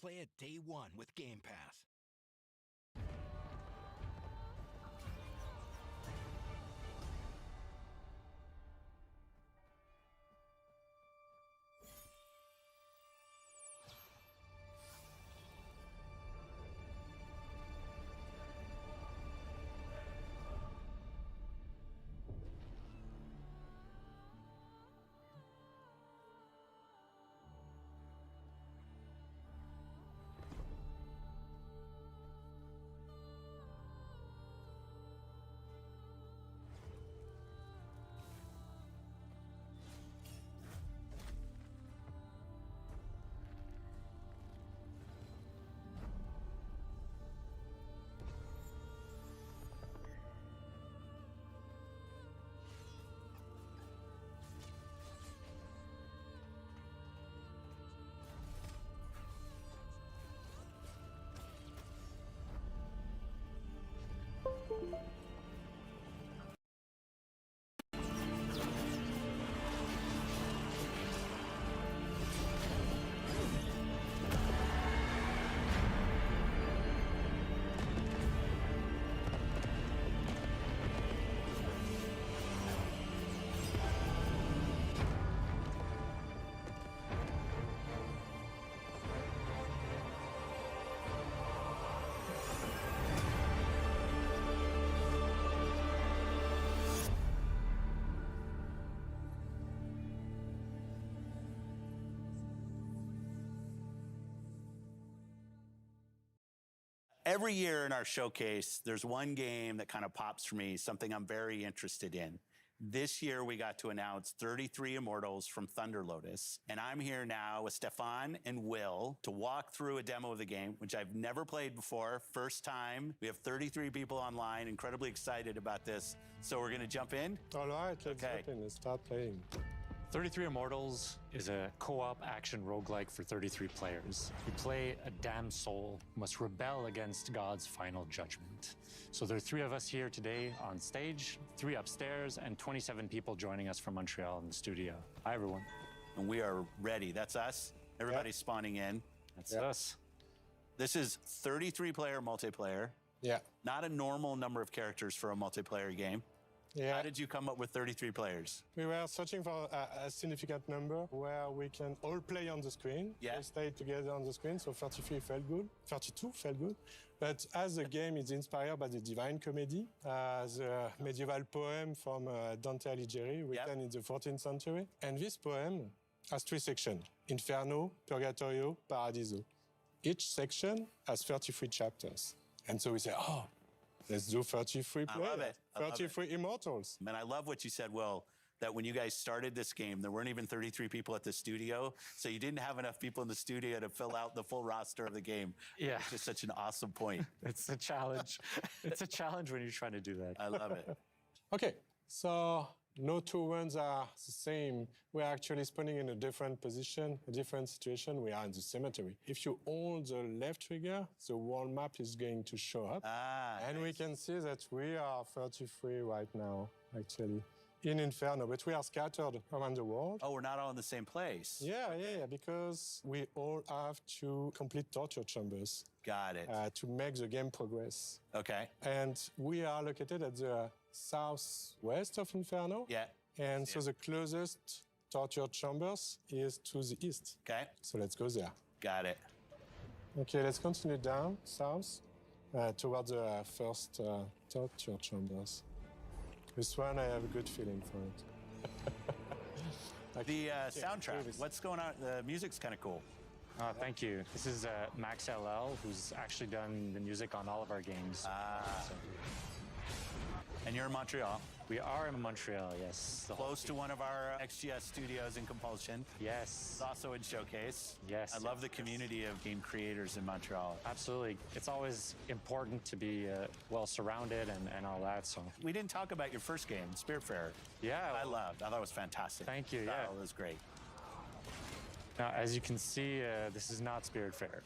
Play it day one with Game Pass. Every year in our showcase, there's one game that kind of pops for me, something I'm very interested in. This year, we got to announce 33 Immortals from Thunder Lotus. And I'm here now with Stefan and Will to walk through a demo of the game, which I've never played before. First time. We have 33 people online, incredibly excited about this. So we're going to jump in? All right, let's jump in and start playing. 33 Immortals is a co-op action roguelike for 33 players. You play a damned soul who must rebel against God's final judgment. So there are 3 of us here today on stage, 3 upstairs, and 27 people joining us from Montreal in the studio. Hi, everyone. And we are ready. That's us. Everybody's spawning in. That's us. This is 33-player multiplayer. Yeah. Not a normal number of characters for a multiplayer game. Yeah. How did you come up with 33 players? We were searching for a significant number where we can all play on the screen. Yeah. We stay together on the screen, so 33 felt good. 32 felt good. But as the game is inspired by the Divine Comedy, the medieval poem from Dante Alighieri, written in the 14th century. And this poem has 3 sections: Inferno, Purgatorio, Paradiso. Each section has 33 chapters. And so we say, oh, let's do 33 players. I love it. 33 Immortals. And I love what you said, Will, that when you guys started this game, there weren't even 33 people at the studio. So you didn't have enough people in the studio to fill out the full roster of the game. Yeah. It's just such an awesome point. It's a challenge. It's a challenge when you're trying to do that. I love it. Okay, so no 2 runs are the same. We're actually spawning in a different position, a different situation. We are in the cemetery. If you hold the left trigger, the world map is going to show up. And we can see that we are 33 right now, actually, in Inferno, but we are scattered around the world. Oh, we're not all in the same place. Yeah, because we all have to complete torture chambers. Got it. To make the game progress. Okay. And we are located at the southwest of Inferno. Yeah. And so the closest torture chambers is to the east. Okay. So let's go there. Got it. Okay, let's continue down south towards the first torture chambers. This one, I have a good feeling for it. The soundtrack, what's going on? The music's kind of cool. Thank you. This is Max LL, who's actually done the music on all of our games. And you're in Montreal. We are in Montreal, yes. Close to one of our XGS studios in Compulsion. Yes. It's also in Showcase. Yes. I love the community of game creators in Montreal. Absolutely. It's always important to be well surrounded and all that, so. We didn't talk about your first game, Spiritfarer. Yeah. I thought it was fantastic. Thank you, It was great. Now, as you can see, this is not Spirit Fair.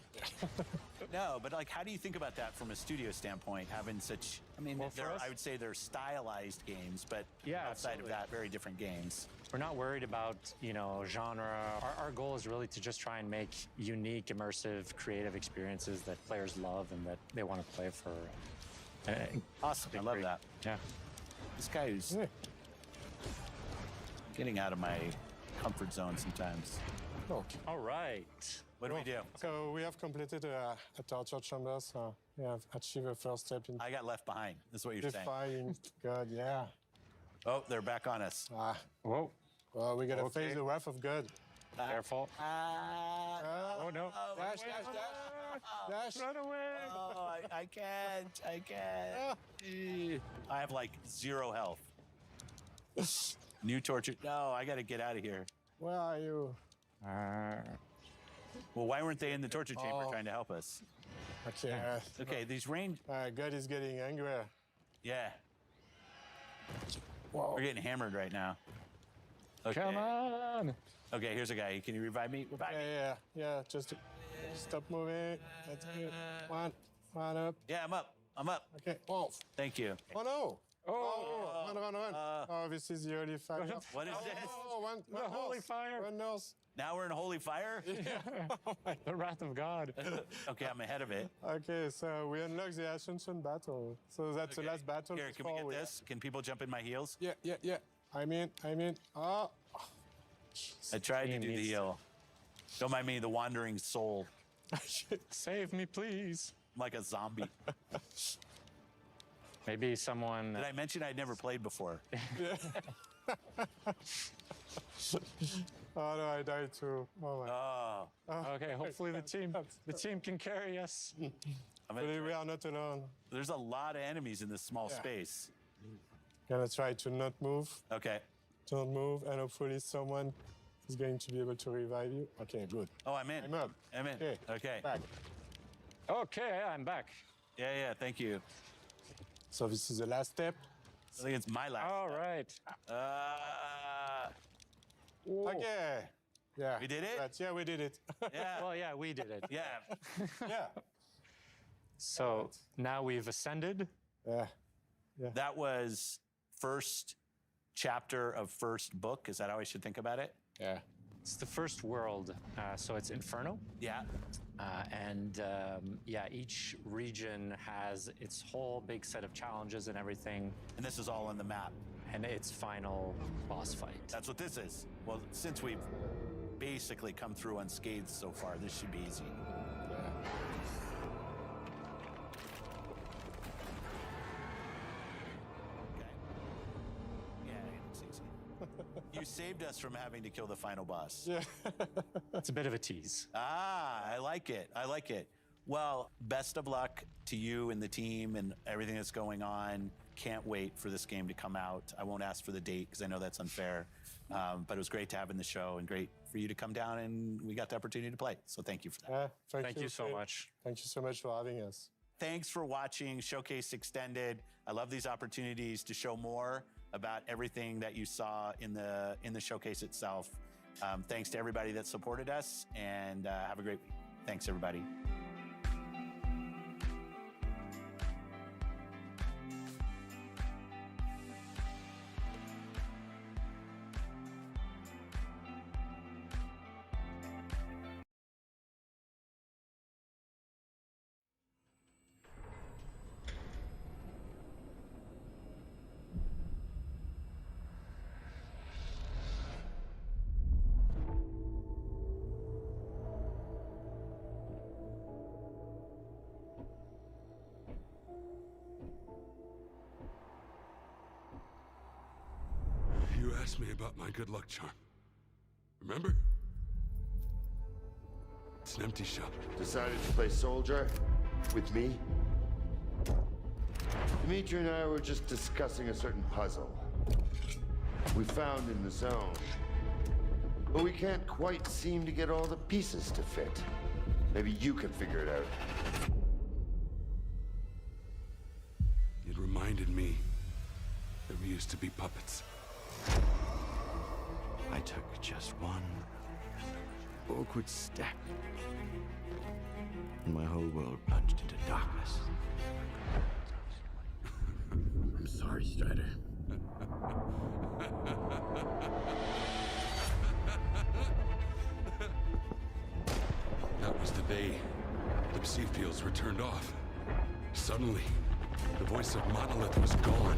No, but like, how do you think about that from a studio standpoint? Having such, I mean, Well, for us- I would say they're stylized games, but Yeah, outside absolutely. of that, very different games. We're not worried about, genre. Our goal is really to just try and make unique, immersive, creative experiences that players love and that they want to play for. Awesome, I love that. Yeah. This guy who's getting out of my comfort zone sometimes. Okay. All right. What do we do? So we have completed a torture chamber, so we have achieved a first step in I got left behind. That's what you're saying. defying God, yeah. Oh, they're back on us. Whoa. Well, we gotta Okay. face the wrath of God. Careful. Oh, no. Dash, dash, dash. Dash. Run away. Oh, I can't. I can't. I have like 0 health. New torture. No, I got to get out of here. Where are you? Well, why weren't they in the torture chamber Oh. trying to help us? Okay. Okay, these range. God is getting angry. Yeah, Whoa. we're getting hammered right now. Okay. Come on. Okay, here's a guy. Can you revive me? Revive me. Yeah. Just stop moving. That's good. One up. Yeah, I'm up. I'm up. Okay. Oh. Thank you. Oh no. Oh. Run. Oh, this is the early fire. What is this? Oh, one holy nurse. fire. One nurse. Now we're in holy fire? The wrath of God. Okay, I'm ahead of it. Okay, so we unlock the Ascension battle. So that's the last battle. Here, can we before get this? Can people jump in my heels? Yeah. I'm in. Oh. I tried to Team do the needs- heel. Don't mind me, the wandering soul. Save me, please. I'm like a zombie. Maybe someone. Did I mention I'd never played before? Oh no, I died too. Oh my. Oh, Okay, hopefully the team can carry us. I But mean, we are not alone. there's a lot of enemies in this small Yeah. space. Gonna try to not move. Okay. Don't move, and hopefully someone is going to be able to revive you. Okay, good. Oh, I'm in. I'm up. I'm in. Okay. Okay. Back. Okay, I'm back. Yeah, thank you. So this is the last step. I think it's my last. All right. Whoa. Okay. Yeah. We did it? Yeah, we did it. Yeah. Well, yeah, we did it. Yeah. yeah. So now we've ascended. Yeah. That was first chapter of first book. Is that how I should think about it? Yeah. It's the first world, so it's Inferno. Yeah. Each region has its whole big set of challenges and everything, And this is all on the map. and its final boss fight. That's what this is. Well, since we've basically come through unscathed so far, this should be easy. Okay. Yeah, it's easy. You saved us from having to kill the final boss. Yeah. It's a bit of a tease. I like it. I like it. Well, best of luck to you and the team and everything that's going on. Can't wait for this game to come out. I won't ask for the date because I know that's unfair. But it was great to have in the show and great for you to come down and we got the opportunity to play. So thank you for that. Yeah. Thank you so much. Thank you so much for having us. Thanks for watching Showcase Extended. I love these opportunities to show more about everything that you saw in the showcase itself. Thanks to everybody that supported us and have a great week. Thanks, everybody. You asked me about my good luck charm. Remember? It's an empty shell. Decided to play soldier with me? Dimitri and I were just discussing a certain puzzle we found in the zone. But we can't quite seem to get all the pieces to fit. Maybe you can figure it out. It reminded me that we used to be puppets. I took just one awkward step. And my whole world plunged into darkness. I'm sorry, Strider. That was the day the perceived fields were turned off. Suddenly, the voice of Monolith was gone.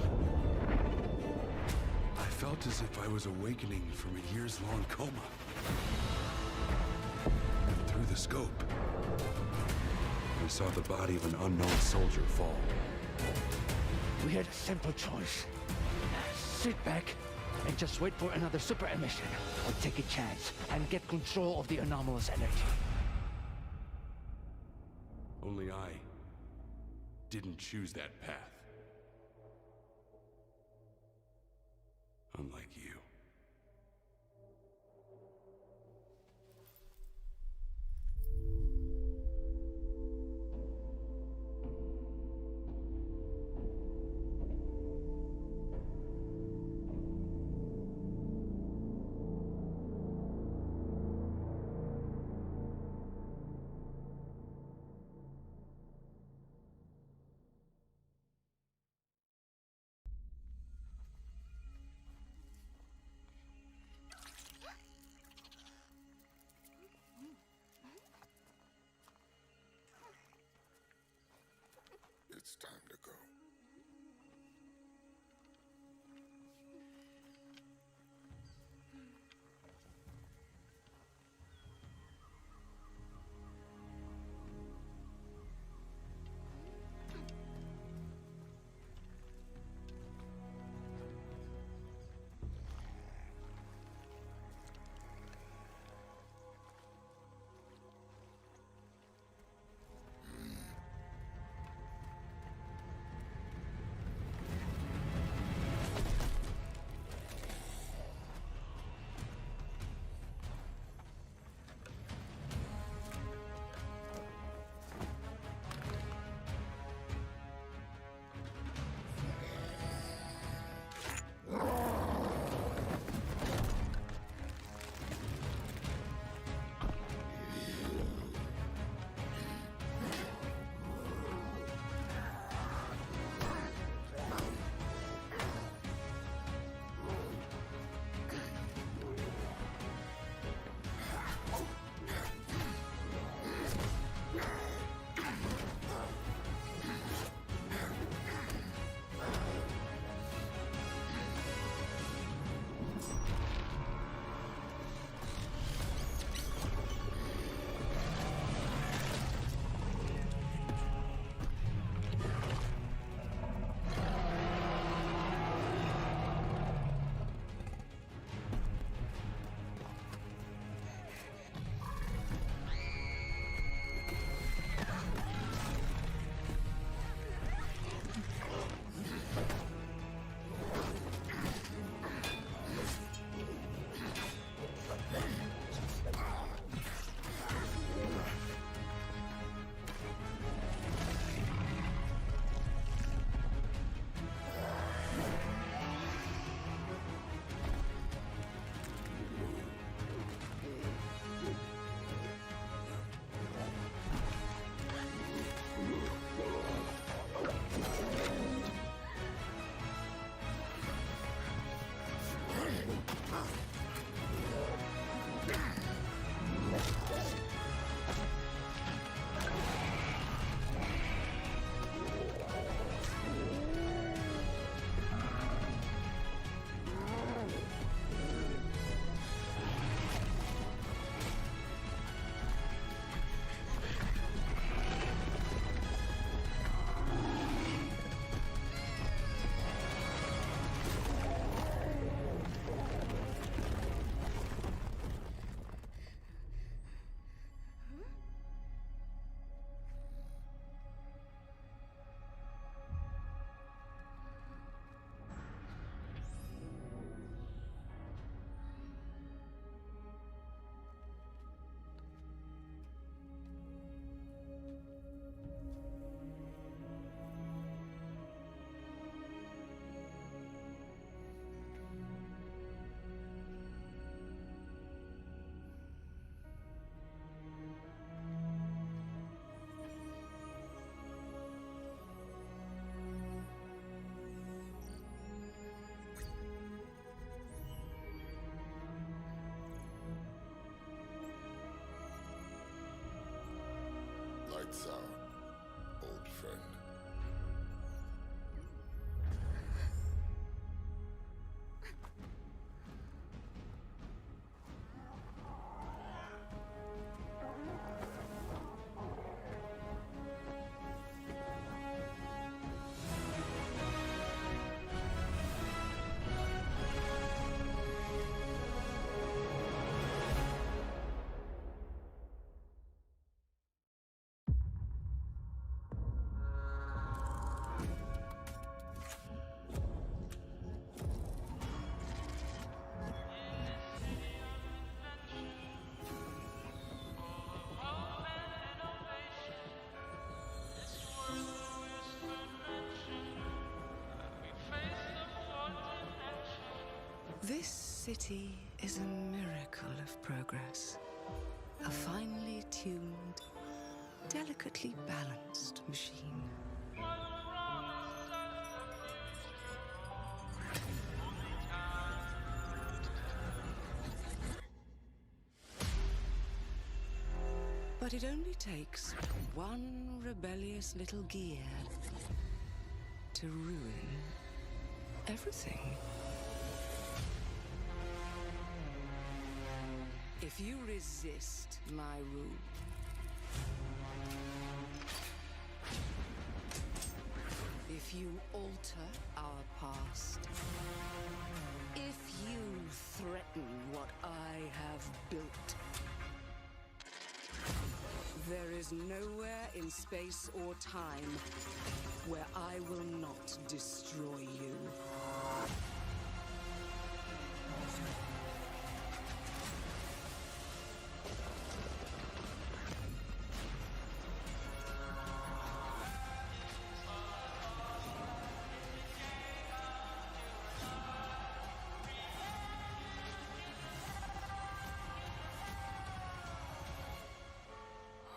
I felt as if I was awakening from a years-long coma. And through the scope, we saw the body of an unknown soldier fall. We had a simple choice. Sit back and just wait for another super emission, or take a chance and get control of the anomalous energy. Only I didn't choose that path. Unlike you. It's time to go. Lights out, old friend. This city is a miracle of progress. A finely tuned, delicately balanced machine. But it only takes one rebellious little gear to ruin everything. If you resist my rule, if you alter our past, if you threaten what I have built, there is nowhere in space or time where I will not destroy you.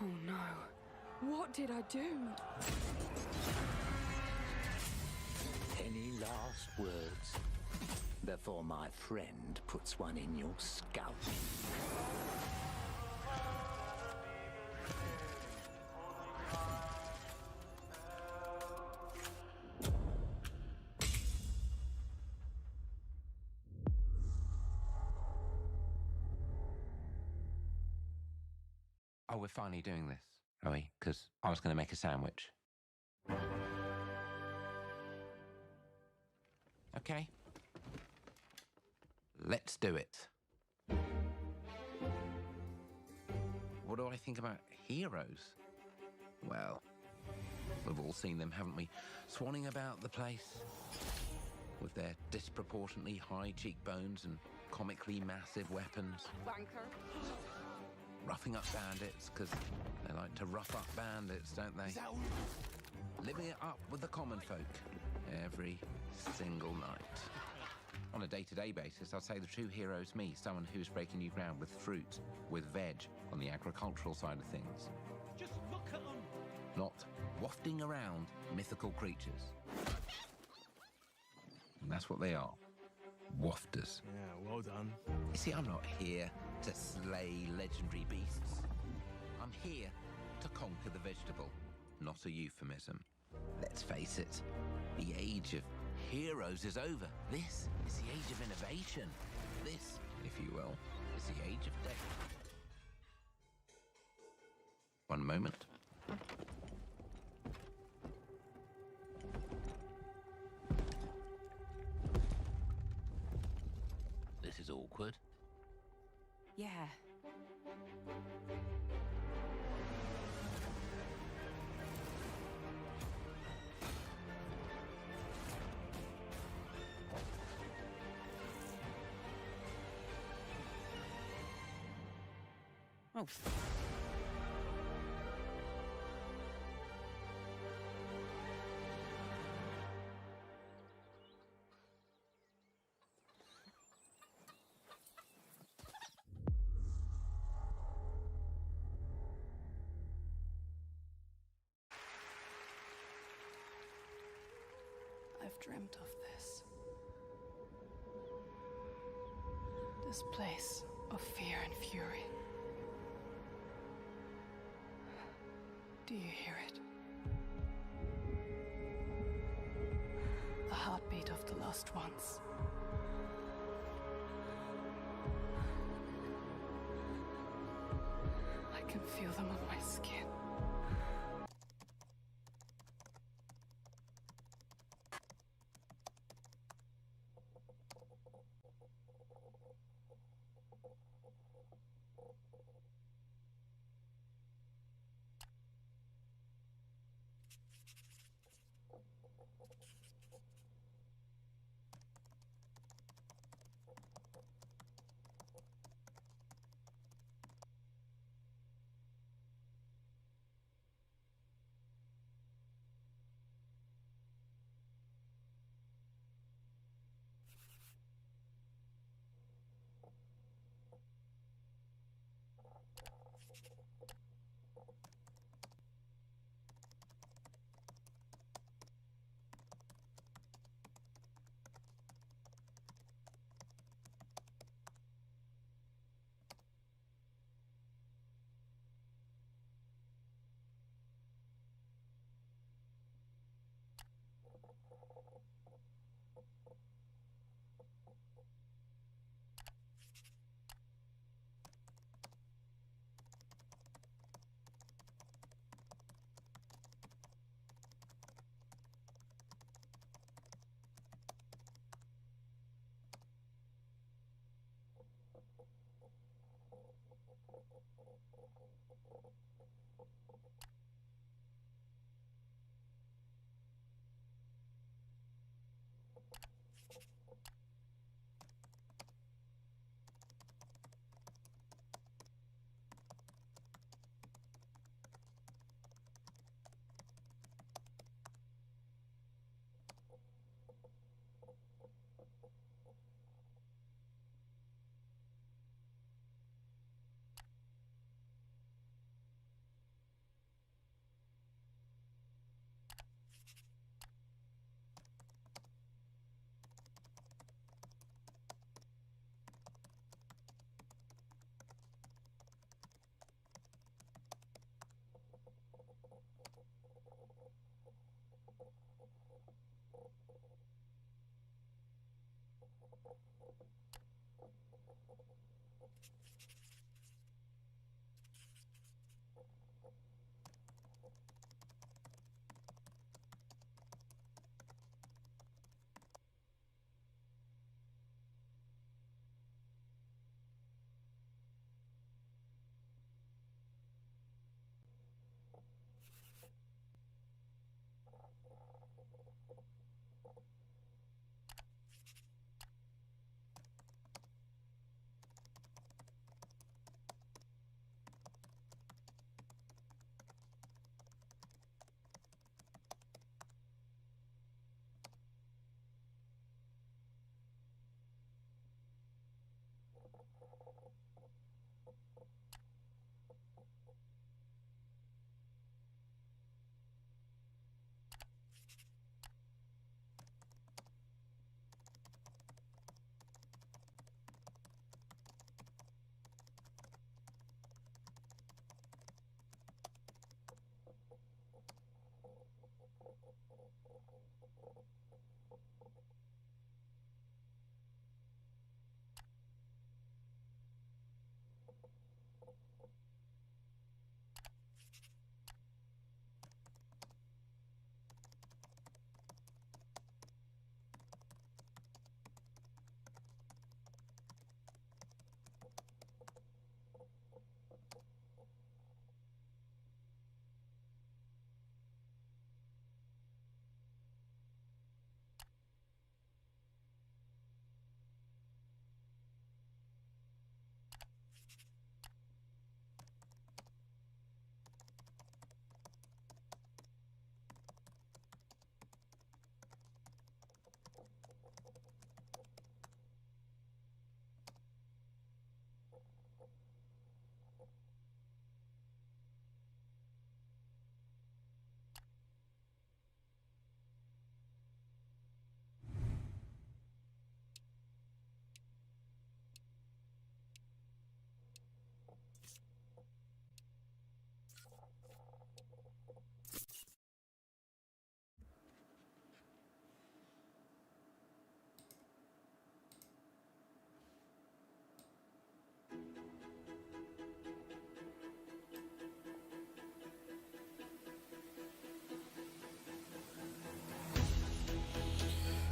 Oh no. What did I do? Any last words before my friend puts one in your scalp? Oh, we're finally doing this, are we? Because I was going to make a sandwich. Okay. Let's do it. What do I think about heroes? Well, we've all seen them, haven't we? Swanning about the place with their disproportionately high cheekbones and comically massive weapons. Wanker. Roughing up bandits, because they like to rough up bandits, don't they? Living it up with the common folk every single night. On a day-to-day basis, I'd say the true hero is me, someone who's breaking new ground with fruit, with veg, on the agricultural side of things. Just look at them. Not wafting around mythical creatures. And that's what they are. Wafters. Yeah, well done. You see, I'm not here to slay legendary beasts. I'm here to conquer the vegetable, not a euphemism. Let's face it, the age of heroes is over. This is the age of innovation. This, if you will, is the age of death. One moment. This is awkward. Yeah. Oh. I've dreamt of this. This place of fear and fury. Do you hear it? The heartbeat of the lost ones. I can feel them on my skin.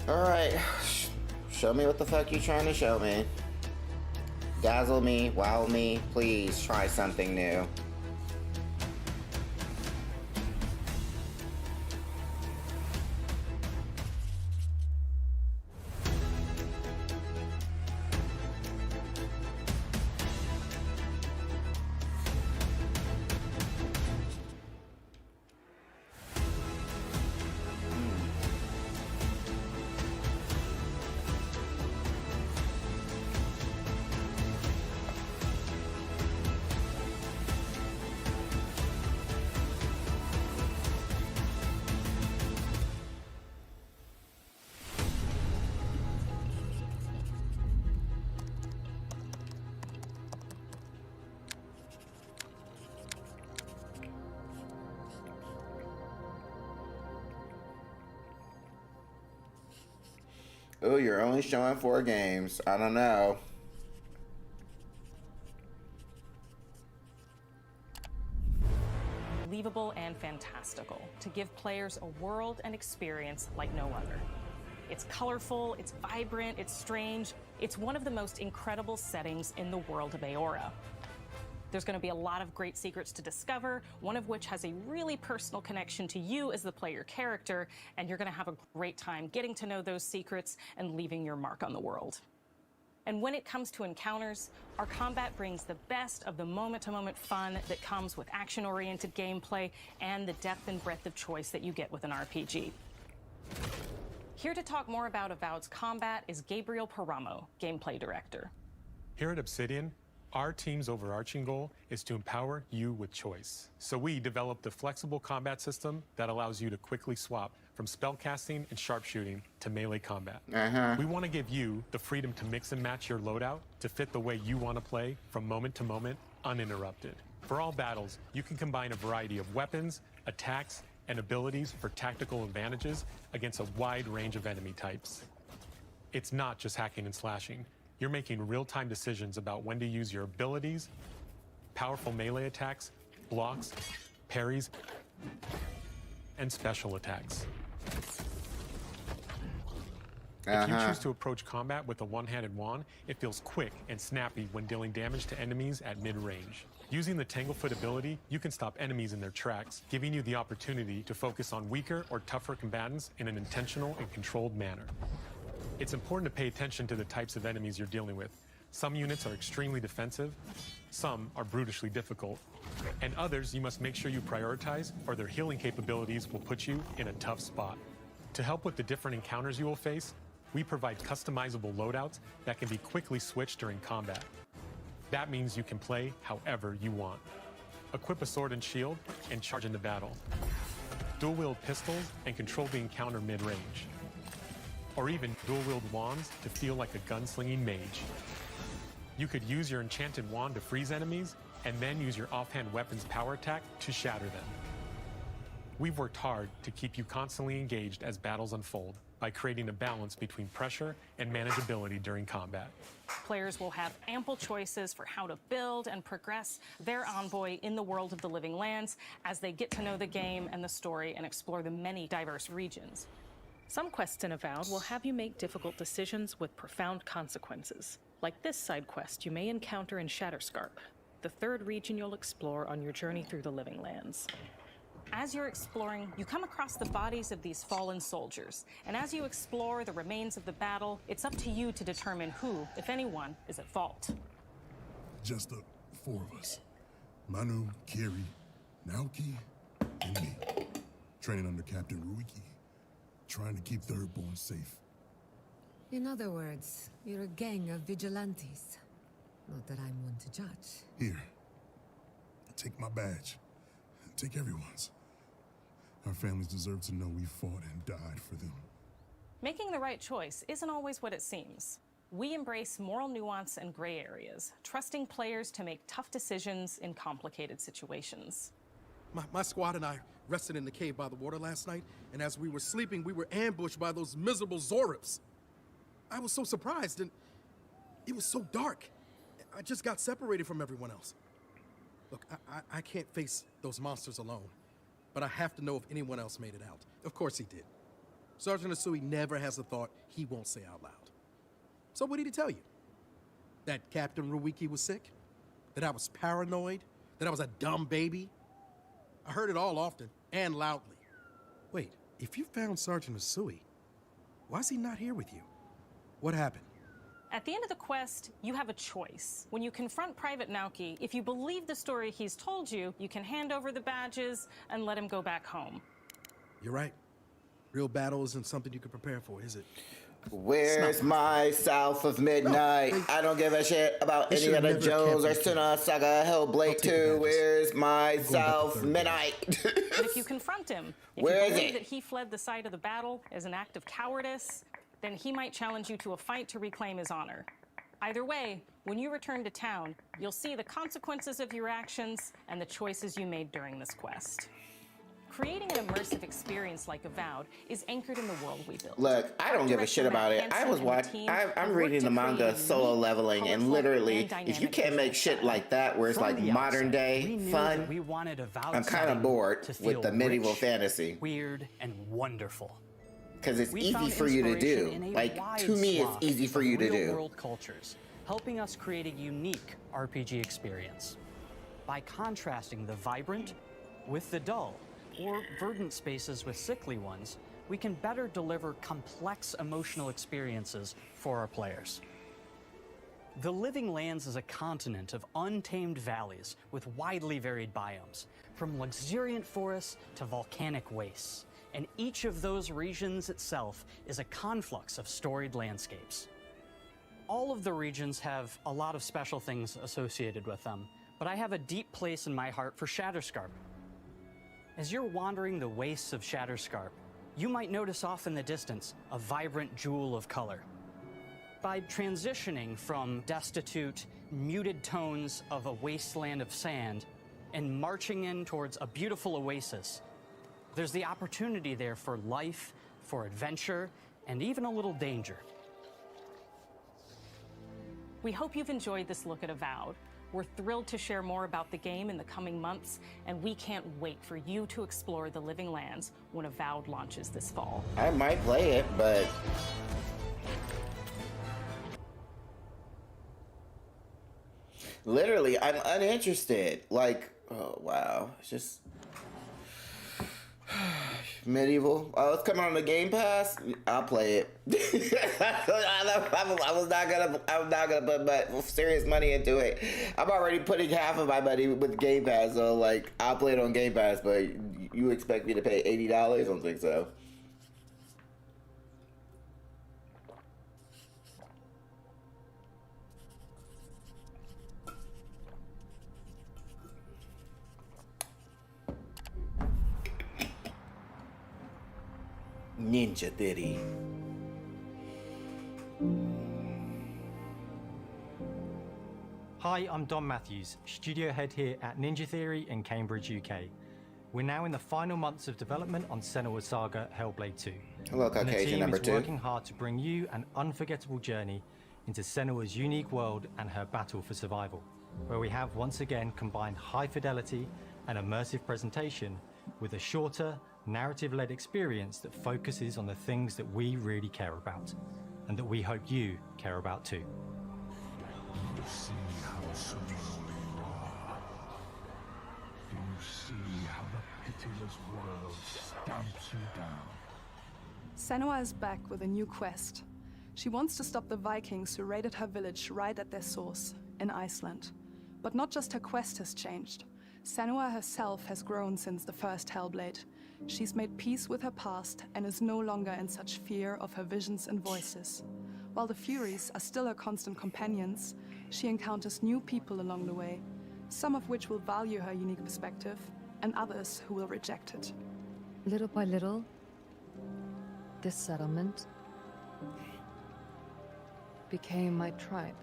Alright. Show me what the fuck you trying to show me. Dazzle me, wow me, please try something new. Oh, you're only showing 4 games. I don't know. Believable and fantastical to give players a world and experience like no other. It's colorful, it's vibrant, it's strange. It's one of the most incredible settings in the world of Aora. There's going to be a lot of great secrets to discover, one of which has a really personal connection to you as the player character, and you're going to have a great time getting to know those secrets and leaving your mark on the world. And when it comes to encounters, our combat brings the best of the moment-to-moment fun that comes with action-oriented gameplay and the depth and breadth of choice that you get with an RPG. Here to talk more about Avowed's combat is Gabriel Paramo, Gameplay Director. Here at Obsidian, our team's overarching goal is to empower you with choice. So we developed a flexible combat system that allows you to quickly swap from spellcasting and sharpshooting to melee combat. We want to give you the freedom to mix and match your loadout to fit the way you want to play from moment to moment, uninterrupted. For all battles, you can combine a variety of weapons, attacks, and abilities for tactical advantages against a wide range of enemy types. It's not just hacking and slashing. You're making real-time decisions about when to use your abilities, powerful melee attacks, blocks, parries, and special attacks. If you choose to approach combat with a one-handed wand, it feels quick and snappy when dealing damage to enemies at mid-range. Using the Tanglefoot ability, you can stop enemies in their tracks, giving you the opportunity to focus on weaker or tougher combatants in an intentional and controlled manner. It's important to pay attention to the types of enemies you're dealing with. Some units are extremely defensive, some are brutishly difficult, and others you must make sure you prioritize or their healing capabilities will put you in a tough spot. To help with the different encounters you will face, we provide customizable loadouts that can be quickly switched during combat. That means you can play however you want. Equip a sword and shield and charge into battle. Dual-wield pistols and control the encounter mid-range. Or even dual-wield wands to feel like a gunslinging mage. You could use your enchanted wand to freeze enemies, and then use your offhand weapon's power attack to shatter them. We've worked hard to keep you constantly engaged as battles unfold by creating a balance between pressure and manageability during combat. Players will have ample choices for how to build and progress their envoy in the world of the Living Lands as they get to know the game and the story and explore the many diverse regions. Some quests in Avowed will have you make difficult decisions with profound consequences. Like this side quest you may encounter in Shatterscarp, the third region you'll explore on your journey through the Living Lands. As you're exploring, you come across the bodies of these fallen soldiers, and as you explore the remains of the battle, it's up to you to determine who, if anyone, is at fault. Just the 4 of us. Manu, Kiri, Naoki, and me. Training under Captain Ruiki. Trying to keep Thirdborn safe. In other words, you're a gang of vigilantes. Not that I'm one to judge. Here. Take my badge. Take everyone's. Our families deserve to know we fought and died for them. Making the right choice isn't always what it seems. We embrace moral nuance and gray areas, trusting players to make tough decisions in complicated situations. My squad and I rested in the cave by the water last night, and as we were sleeping, we were ambushed by those miserable Zorips. I was so surprised, and it was so dark. I just got separated from everyone else. Look, I can't face those monsters alone, but I have to know if anyone else made it out. Of course he did. Sergeant Asui never has a thought he won't say out loud. So what did he tell you? That Captain Ruiki was sick? That I was paranoid? That I was a dumb baby? I heard it all often and loudly. Wait, if you found Sergeant Asui, why is he not here with you? What happened? At the end of the quest, you have a choice. When you confront Private Naoki, if you believe the story he's told you, you can hand over the badges and let him go back home. You're right. Real battle isn't something you can prepare for, is it? Where's my South of Midnight? No, I don't give a shit about any other Jones or Sinnoh Saga Hellblade 2. Where's my South Midnight? But if you confront him, if Where you is believe it? that he fled the site of the battle as an act of cowardice, then he might challenge you to a fight to reclaim his honor. Either way, when you return to town, you'll see the consequences of your actions and the choices you made during this quest. Creating an immersive experience like Avowed is anchored in the world we built. Look, I don't give a shit about it. I was watching. I'm reading the manga Solo Leveling, and literally, if you can't make shit like that, where it's like modern day fun, we wanted Avowed I'm kind of bored with the medieval rich, fantasy. Weird and wonderful. Because it's We easy found for you to do. inspiration in a Like, wide to me, it's swath easy for of you to do. real-world cultures, helping us create a unique RPG experience. By contrasting the vibrant with the dull, or verdant spaces with sickly ones, we can better deliver complex emotional experiences for our players. The Living Lands is a continent of untamed valleys with widely varied biomes, from luxuriant forests to volcanic wastes. And each of those regions itself is a conflux of storied landscapes. All of the regions have a lot of special things associated with them, but I have a deep place in my heart for Shatterscarp. As you're wandering the wastes of Shatterscarp, you might notice off in the distance a vibrant jewel of color. By transitioning from destitute, muted tones of a wasteland of sand and marching in towards a beautiful oasis, there's the opportunity there for life, for adventure, and even a little danger. We hope you've enjoyed this look at Avowed. We're thrilled to share more about the game in the coming months, and we can't wait for you to explore the Living Lands when Avowed launches this fall. I might play it, but literally, I'm uninterested. Like, oh wow, it's just medieval. Oh, it's coming on the Game Pass. I'll play it. I'm not gonna put serious money into it. I'm already putting half of my money with Game Pass, so like I'll play it on Game Pass. But you expect me to pay $80? I don't think so. Ninja Theory. Hi, I'm Dom Matthews, studio head here at Ninja Theory in Cambridge, UK. We're now in the final months of development on Senua Saga Hellblade 2. Hello, And the Caucasian team number is 2. working hard to bring you an unforgettable journey into Senua's unique world and her battle for survival, where we have once again combined high fidelity and immersive presentation with a shorter, narrative-led experience that focuses on the things that we really care about, and that we hope you care about too. You see how surrounding you are. Do you see how the pitiless world stamps you down? Senua is back with a new quest. She wants to stop the Vikings who raided her village right at their source, in Iceland. But not just her quest has changed. Senua herself has grown since the first Hellblade. She's made peace with her past and is no longer in such fear of her visions and voices. While the Furies are still her constant companions, she encounters new people along the way, some of which will value her unique perspective, and others who will reject it. Little by little, this settlement became my tribe.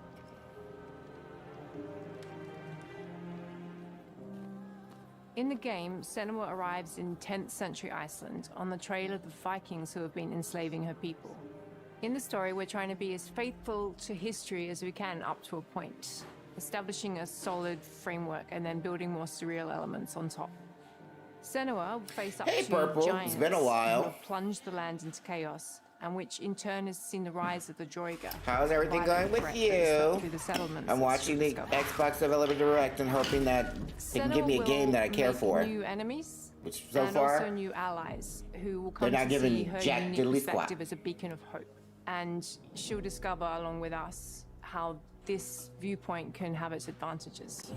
In the game, Senua arrives in 10th century Iceland on the trail of the Vikings who have been enslaving her people. In the story, we're trying to be as faithful to history as we can up to a point, establishing a solid framework and then building more surreal elements on top. Senua will face up Hey, to Purple. giants It's been a while. who have plunged the land into chaos, and which in turn has seen the rise of the Droiga. How's everything going with you? I'm watching the Xbox Developer Direct and hoping that they can give me a game that I care for. New enemies, which so and far, also new allies who will come they're not to see giving her Jack unique diddly perspective squat. as a beacon of hope. And she'll discover along with us how this viewpoint can have its advantages.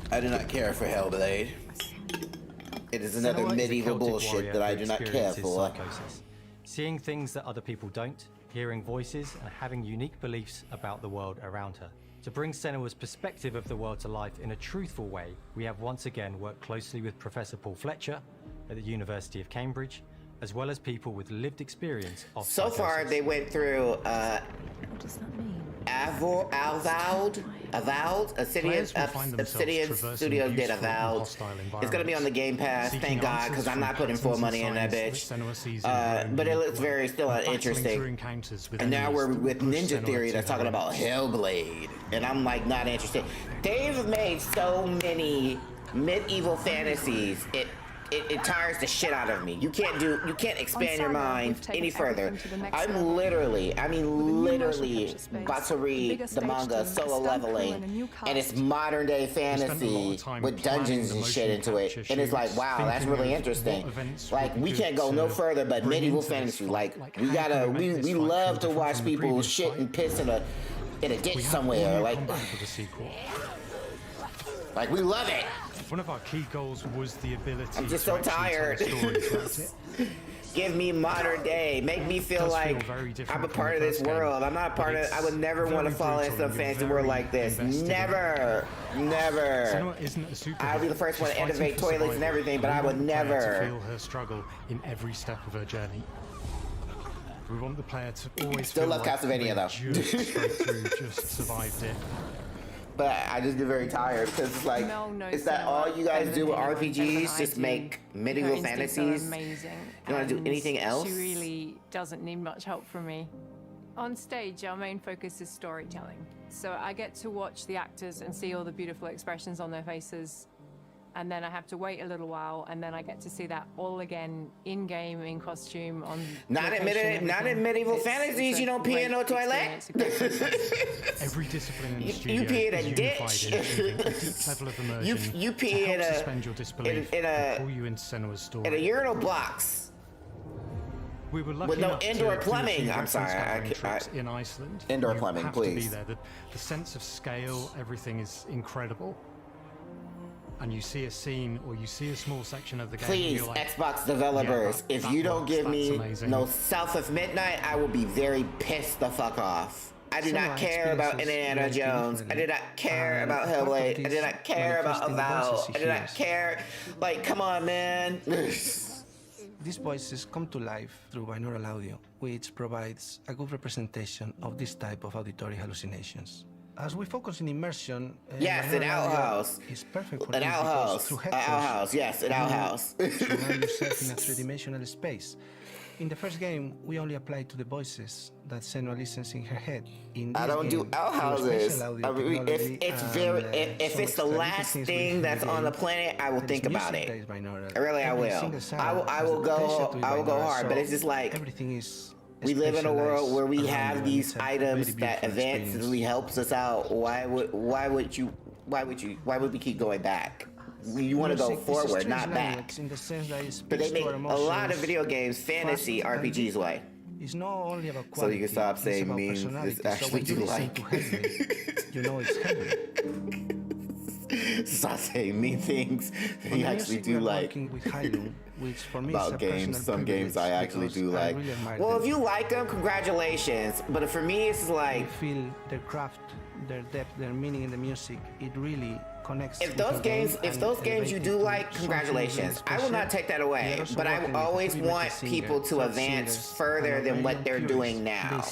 I do not care for Hellblade. It is another Senua is a medieval Celtic bullshit warrior that I who do not care experiences for. psychosis. Seeing things that other people don't, hearing voices, and having unique beliefs about the world around her. To bring Senua's perspective of the world to life in a truthful way, we have once again worked closely with Professor Paul Fletcher at the University of Cambridge, as well as people with lived experience of So psychosis. far, they went through What does that mean? Avowed, Obsidian Studios did Avowed. It's gonna be on the Game Pass, thank God, because I'm not putting full money in that bitch. But it looks very still interesting. And now we're with Ninja Theory that's talking about Hellblade, and I'm like not interested. They've made so many medieval fantasies. It tires the shit out of me. You can't expand your mind any further. I'm literally about to read the manga Solo Leveling, and it's modern day fantasy with dungeons and shit into it. And it's like, wow, that's really interesting. Like, we can't go no further but medieval fantasy. Like, we love to watch people shit and piss in a ditch somewhere. Like we love it. One of our key goals was the ability. I'm just so tired. Give me modern day. Make me feel like I'm a part of this world. I'm not part of. I would never want to fall into some fantasy world like this. Never. I'll be the first one to innovate toilets and everything, but I would never. Feel her struggle in every step of her journey. We want the player to always still love Castlevania though. Just survived it. But I just get very tired because it's like, is that all you guys do with RPGs? Just make medieval fantasies? Amazing. You want to do anything else? She really doesn't need much help from me. On stage, our main focus is storytelling. So I get to watch the actors and see all the beautiful expressions on their faces. And then I have to wait a little while, and then I get to see that all again in-game, in costume, on not in medieval fantasies. You don't pee in no toilet. Every discipline in the studio you pee in a is ditch. unified into a deep level of immersion. You pee in a suspend your disbelief in a pull you into Senua's story. in a urinal box. We were lucky with no enough indoor to plumbing. do I'm sorry. trips in Iceland. Indoor You plumbing, have please. To be there. The sense of scale, everything is incredible. And you see a scene or you see a small section of the game. Please, like, Xbox developers, if you don't give me amazing. no South of Midnight, I will be very pissed the fuck off. I do not care about Indiana Jones. I did not care about Hellblade. I did not care about Avowed. I did not care. Like, come on, man. These voices come to life through binaural audio, which provides a good representation of this type of auditory hallucinations. As we focus in immersion, yes, an outhouse. Is perfect for an outhouse. An outhouse. Yes, an outhouse. Surround yourself in a three-dimensional space. In the first game, we only applied to the voices that Senua listens in her head. In this I don't do outhouses. I mean, if it's the last thing that's on the planet, I will think about it. Really, I will. I will go hard, but it's just like everything is. We live in a world where we have these items that advancedly helps us out. Why would we keep going back? You want to go forward, not back. But they make a lot of video games fantasy RPGs way. It's not only about quality, so you can stop saying memes. This actually do like. You know it's heavy. Stop saying mean things. You actually do like. Which for me about games. Some games I actually do like. Really well, if you like them, congratulations. But for me, it's like. I feel their craft, their depth, their meaning in the music. It really connects. If those games you do like, congratulations. I will not take that away. But I always want people to advance further than what they're doing now,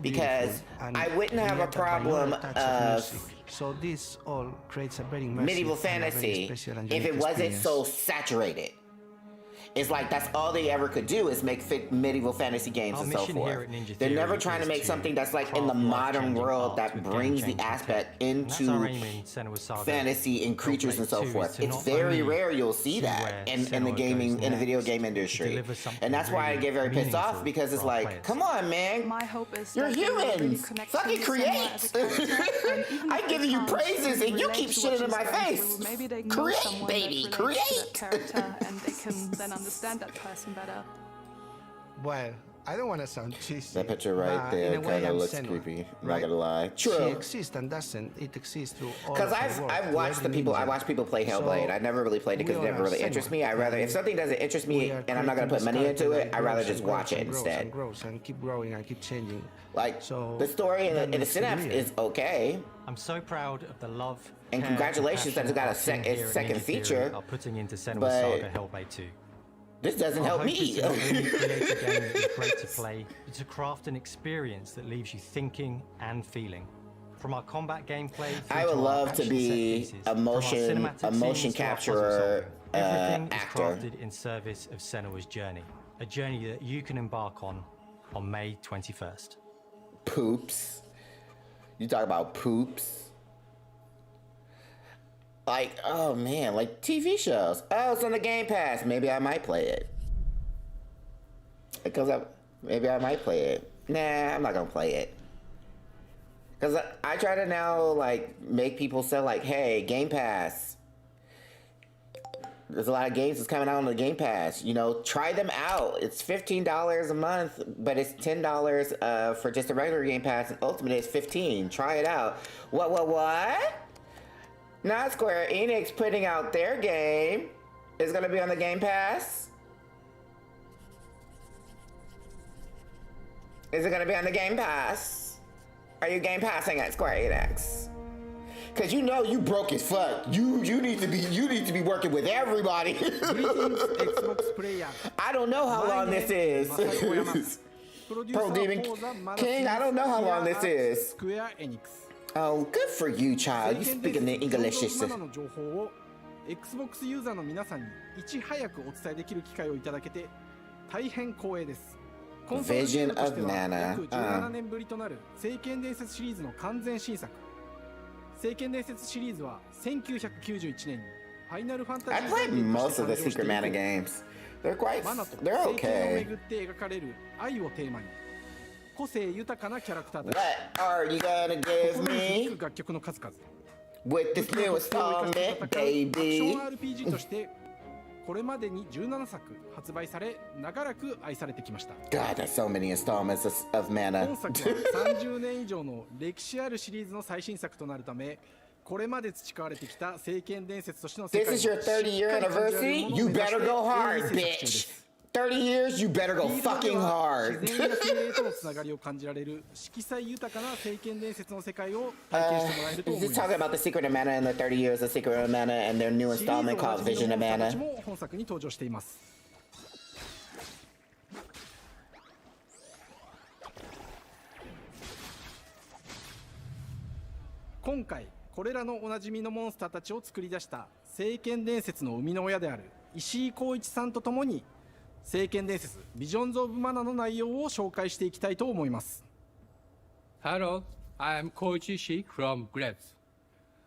because I wouldn't have a problem of. So this all creates a very medieval fantasy if it wasn't so saturated. It's like that's all they ever could do is make medieval fantasy games and so forth. They're never trying to make something that's like in the modern world that brings the aspect into fantasy and creatures and so forth. It's very rare you'll see that in the gaming, in the video game industry. And that's why I get very pissed off, because it's like, come on, man. My hope is you're humans. Fucking create. I'm giving you praises and you keep shitting in my face. Maybe they know Create, someone baby, that relates create. to that character and they can then understand that person better. Well, I don't want to sound cheesy. That picture right there kind of looks creepy. Not gonna lie. True. She exists and doesn't. It exists through all. Because I've watched the people. I watch people play Hellblade. I never really played it because it never really interests me. I rather, if something doesn't interest me and I'm not gonna put money into it, I'd rather just watch it instead. And grows and keep growing and keep changing. Like the story in the synapse is okay. I'm so proud of the love. And congratulations that it's got a second feature. Are putting into Senua's but Saga Hellblade 2. This doesn't help me. It's not only to create a game that is great to play, but to craft an experience that leaves you thinking and feeling. From our combat gameplay, I would love to be a motion capturer everything actor. is crafted in service of Senua's journey, a journey that you can embark on May 21st. Poops. You talk about poops. Like, oh man, like TV shows. Oh, it's on the Game Pass. Maybe I might play it. Because maybe I might play it. Nah, I'm not gonna play it. Because I try to now, like, make people say, like, hey, Game Pass. There's a lot of games that's coming out on the Game Pass. You know, try them out. It's $15 a month, but it's $10 for just a regular Game Pass. And Ultimate is $15. Try it out. What? Not Square Enix putting out their game is going to be on the Game Pass. Is it going to be on the Game Pass? Are you Game Passing at Square Enix? Cause you know you broke as fuck. You need to be working with everybody. I don't know how long this is. Pro Demon King, I don't know how long this is. Oh, good for you, child. You speaking the English. Xbox ユーザーの皆さんにいち早くお伝えできる機会をいただけて大変光栄です。コンソールゲームとしては約17年ぶりとなる聖剣伝説シリーズの完全新作。聖剣伝説シリーズは1991年にファイナルファンタジー I played most of the Secret Mana games. They're okay. 聖剣をめぐって描かれる愛をテーマに個性豊かなキャラクターたち。What are you gonna give me? 楽曲の数々。With this new installment, baby. アクション RPG としてこれまでに17作発売され長らく愛されてきました。God, there's so many installments of Mana. 本作は30年以上の歴史あるシリーズの最新作となるため、これまで培われてきた聖剣伝説としての世界を This is your 30-year anniversary? You better go hard, bitch. 30 years, you better go fucking hard. 自然や精霊とのつながりを感じられる色彩豊かな聖剣伝説の世界を体験してもらえると思います。Just talking about the Secret of Mana and the 30 years of Secret of Mana and their new installment called Vision of Mana. も本作に登場しています。今回これらのおなじみのモンスターたちを作り出した聖剣伝説の生みの親である石井浩一さんとともに聖剣伝説ビジョンズ・オブ・マナの内容を紹介していきたいと思います。Hello, I am Koichi Ishii from Gretz.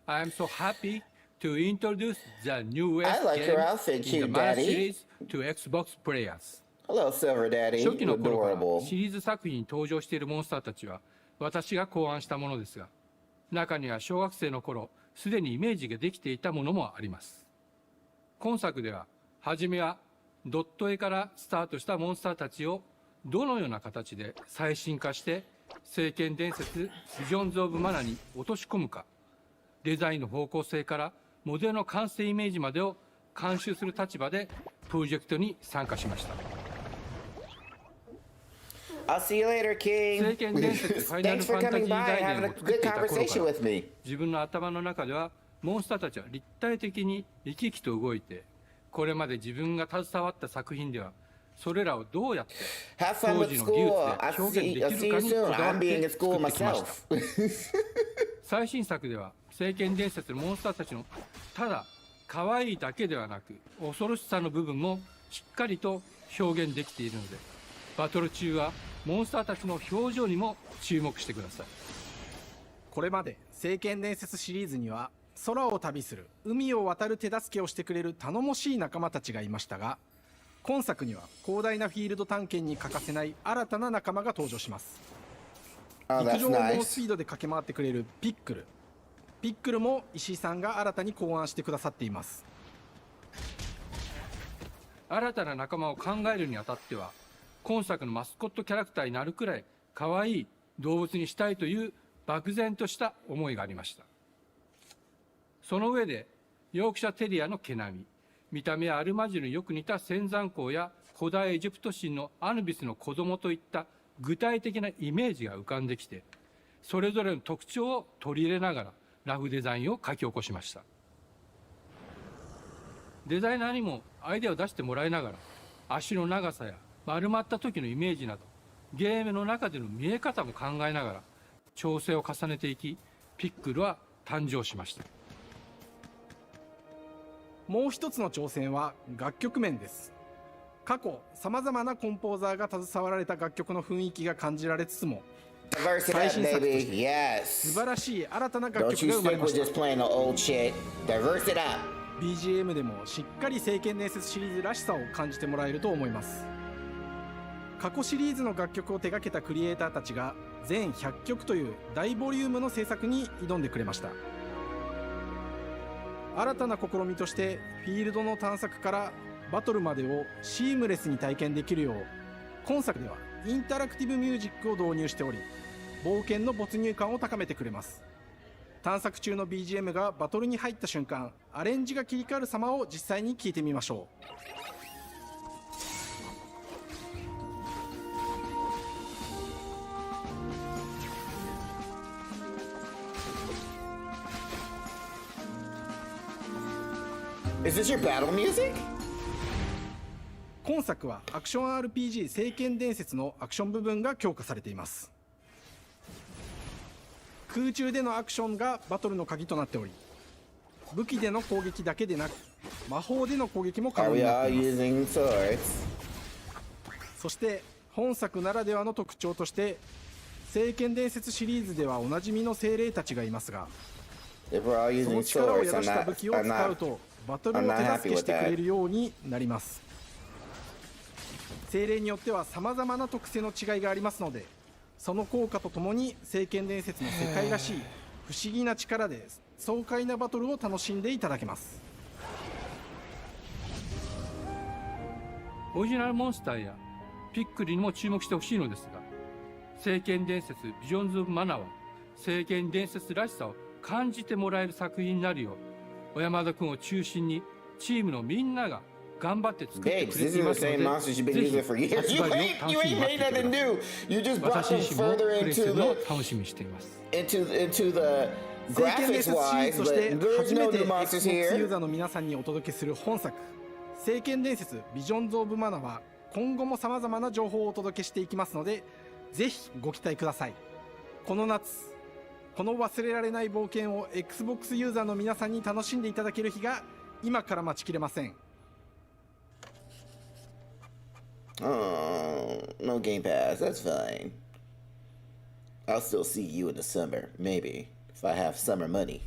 I am so happy to introduce the newest game in the Mana series to Xbox players. Hello, Silver Daddy. 初期の頃からシリーズ作品に登場しているモンスターたちは私が考案したものですが、中には小学生の頃すでにイメージができていたものもあります。今作では初めはドット絵からスタートしたモンスターたちをどのような形で最新化して聖剣伝説ビジョンズ・オブ・マナに落とし込むか、デザインの方向性からモデルの完成イメージまでを監修する立場でプロジェクトに参加しました。I'll see you later, King. 聖剣伝説ファイナルファンタジー概念を作っていた頃から自分の頭の中ではモンスターたちは立体的に生き生きと動いて、これまで自分が携わった作品ではそれらをどうやって当時の技術で表現できるかにこだわって作ってきました。最新作では聖剣伝説のモンスターたちのただ可愛いだけではなく恐ろしさの部分もしっかりと表現できているので、バトル中はモンスターたちの表情にも注目してください。これまで聖剣伝説シリーズには空を旅する、海を渡る手助けをしてくれる頼もしい仲間たちがいましたが、今作には広大なフィールド探検に欠かせない新たな仲間が登場します。陸上を猛スピードで駆け回ってくれるピックル。ピックルも石井さんが新たに考案してくださっています。新たな仲間を考えるにあたっては、今作のマスコットキャラクターになるくらい可愛い動物にしたいという漠然とした思いがありました。その上で、ヨークシャテリアの毛並み、見た目やアルマジルによく似た仙山港や古代エジプト神のアヌビスの子供といった具体的なイメージが浮かんできて、それぞれの特徴を取り入れながらラフデザインを書き起こしました。デザイナーにもアイデアを出してもらいながら、足の長さや丸まった時のイメージなど、ゲームの中での見え方も考えながら調整を重ねていき、ピックルは誕生しました。もう一つの挑戦は楽曲面です。過去さまざまなコンポーザーが携わられた楽曲の雰囲気が感じられつつも、最新作として素晴らしい新たな楽曲が生まれました。 BGM でもしっかり聖剣伝説シリーズらしさを感じてもらえると思います。過去シリーズの楽曲を手掛けたクリエイターたちが全100曲という大ボリュームの制作に挑んでくれました。新たな試みとしてフィールドの探索からバトルまでをシームレスに体験できるよう、今作ではインタラクティブミュージックを導入しており、冒険の没入感を高めてくれます。探索中の BGM がバトルに入った瞬間、アレンジが切り替わる様を実際に聞いてみましょう。Is this your battle music? 今作はアクション RPG 聖剣伝説のアクション部分が強化されています。空中でのアクションがバトルの鍵となっており、武器での攻撃だけでなく魔法での攻撃も可能になっています。そして本作ならではの特徴として、聖剣伝説シリーズではおなじみの精霊たちがいますが、その力を宿した武器を使うとバトルを手助けしてくれるようになります。精霊によっては様々な特性の違いがありますので、その効果とともに聖剣伝説の世界らしい不思議な力で爽快なバトルを楽しんでいただけます。オリジナルモンスターやピックリにも注目してほしいのですが、聖剣伝説ビジョンズ・オブ・マナーは聖剣伝説らしさを感じてもらえる作品になるよう、小山田君を中心にチームのみんなが頑張って作ってくれていますので、ぜひ発売を楽しみに待っていてください。私自身もプレイするのを楽しみにしています。聖剣伝説シリーズとして初めて Xbox ユーザーの皆さんにお届けする本作、聖剣伝説ビジョンズ・オブ・マナは今後も様々な情報をお届けしていきますので、ぜひご期待ください。この夏、この忘れられない冒険を Xbox ユーザーの皆さんに楽しんでいただける日が今から待ちきれません。Oh, no Game Pass. That's fine. I'll still see you in the summer, maybe, if I have summer money.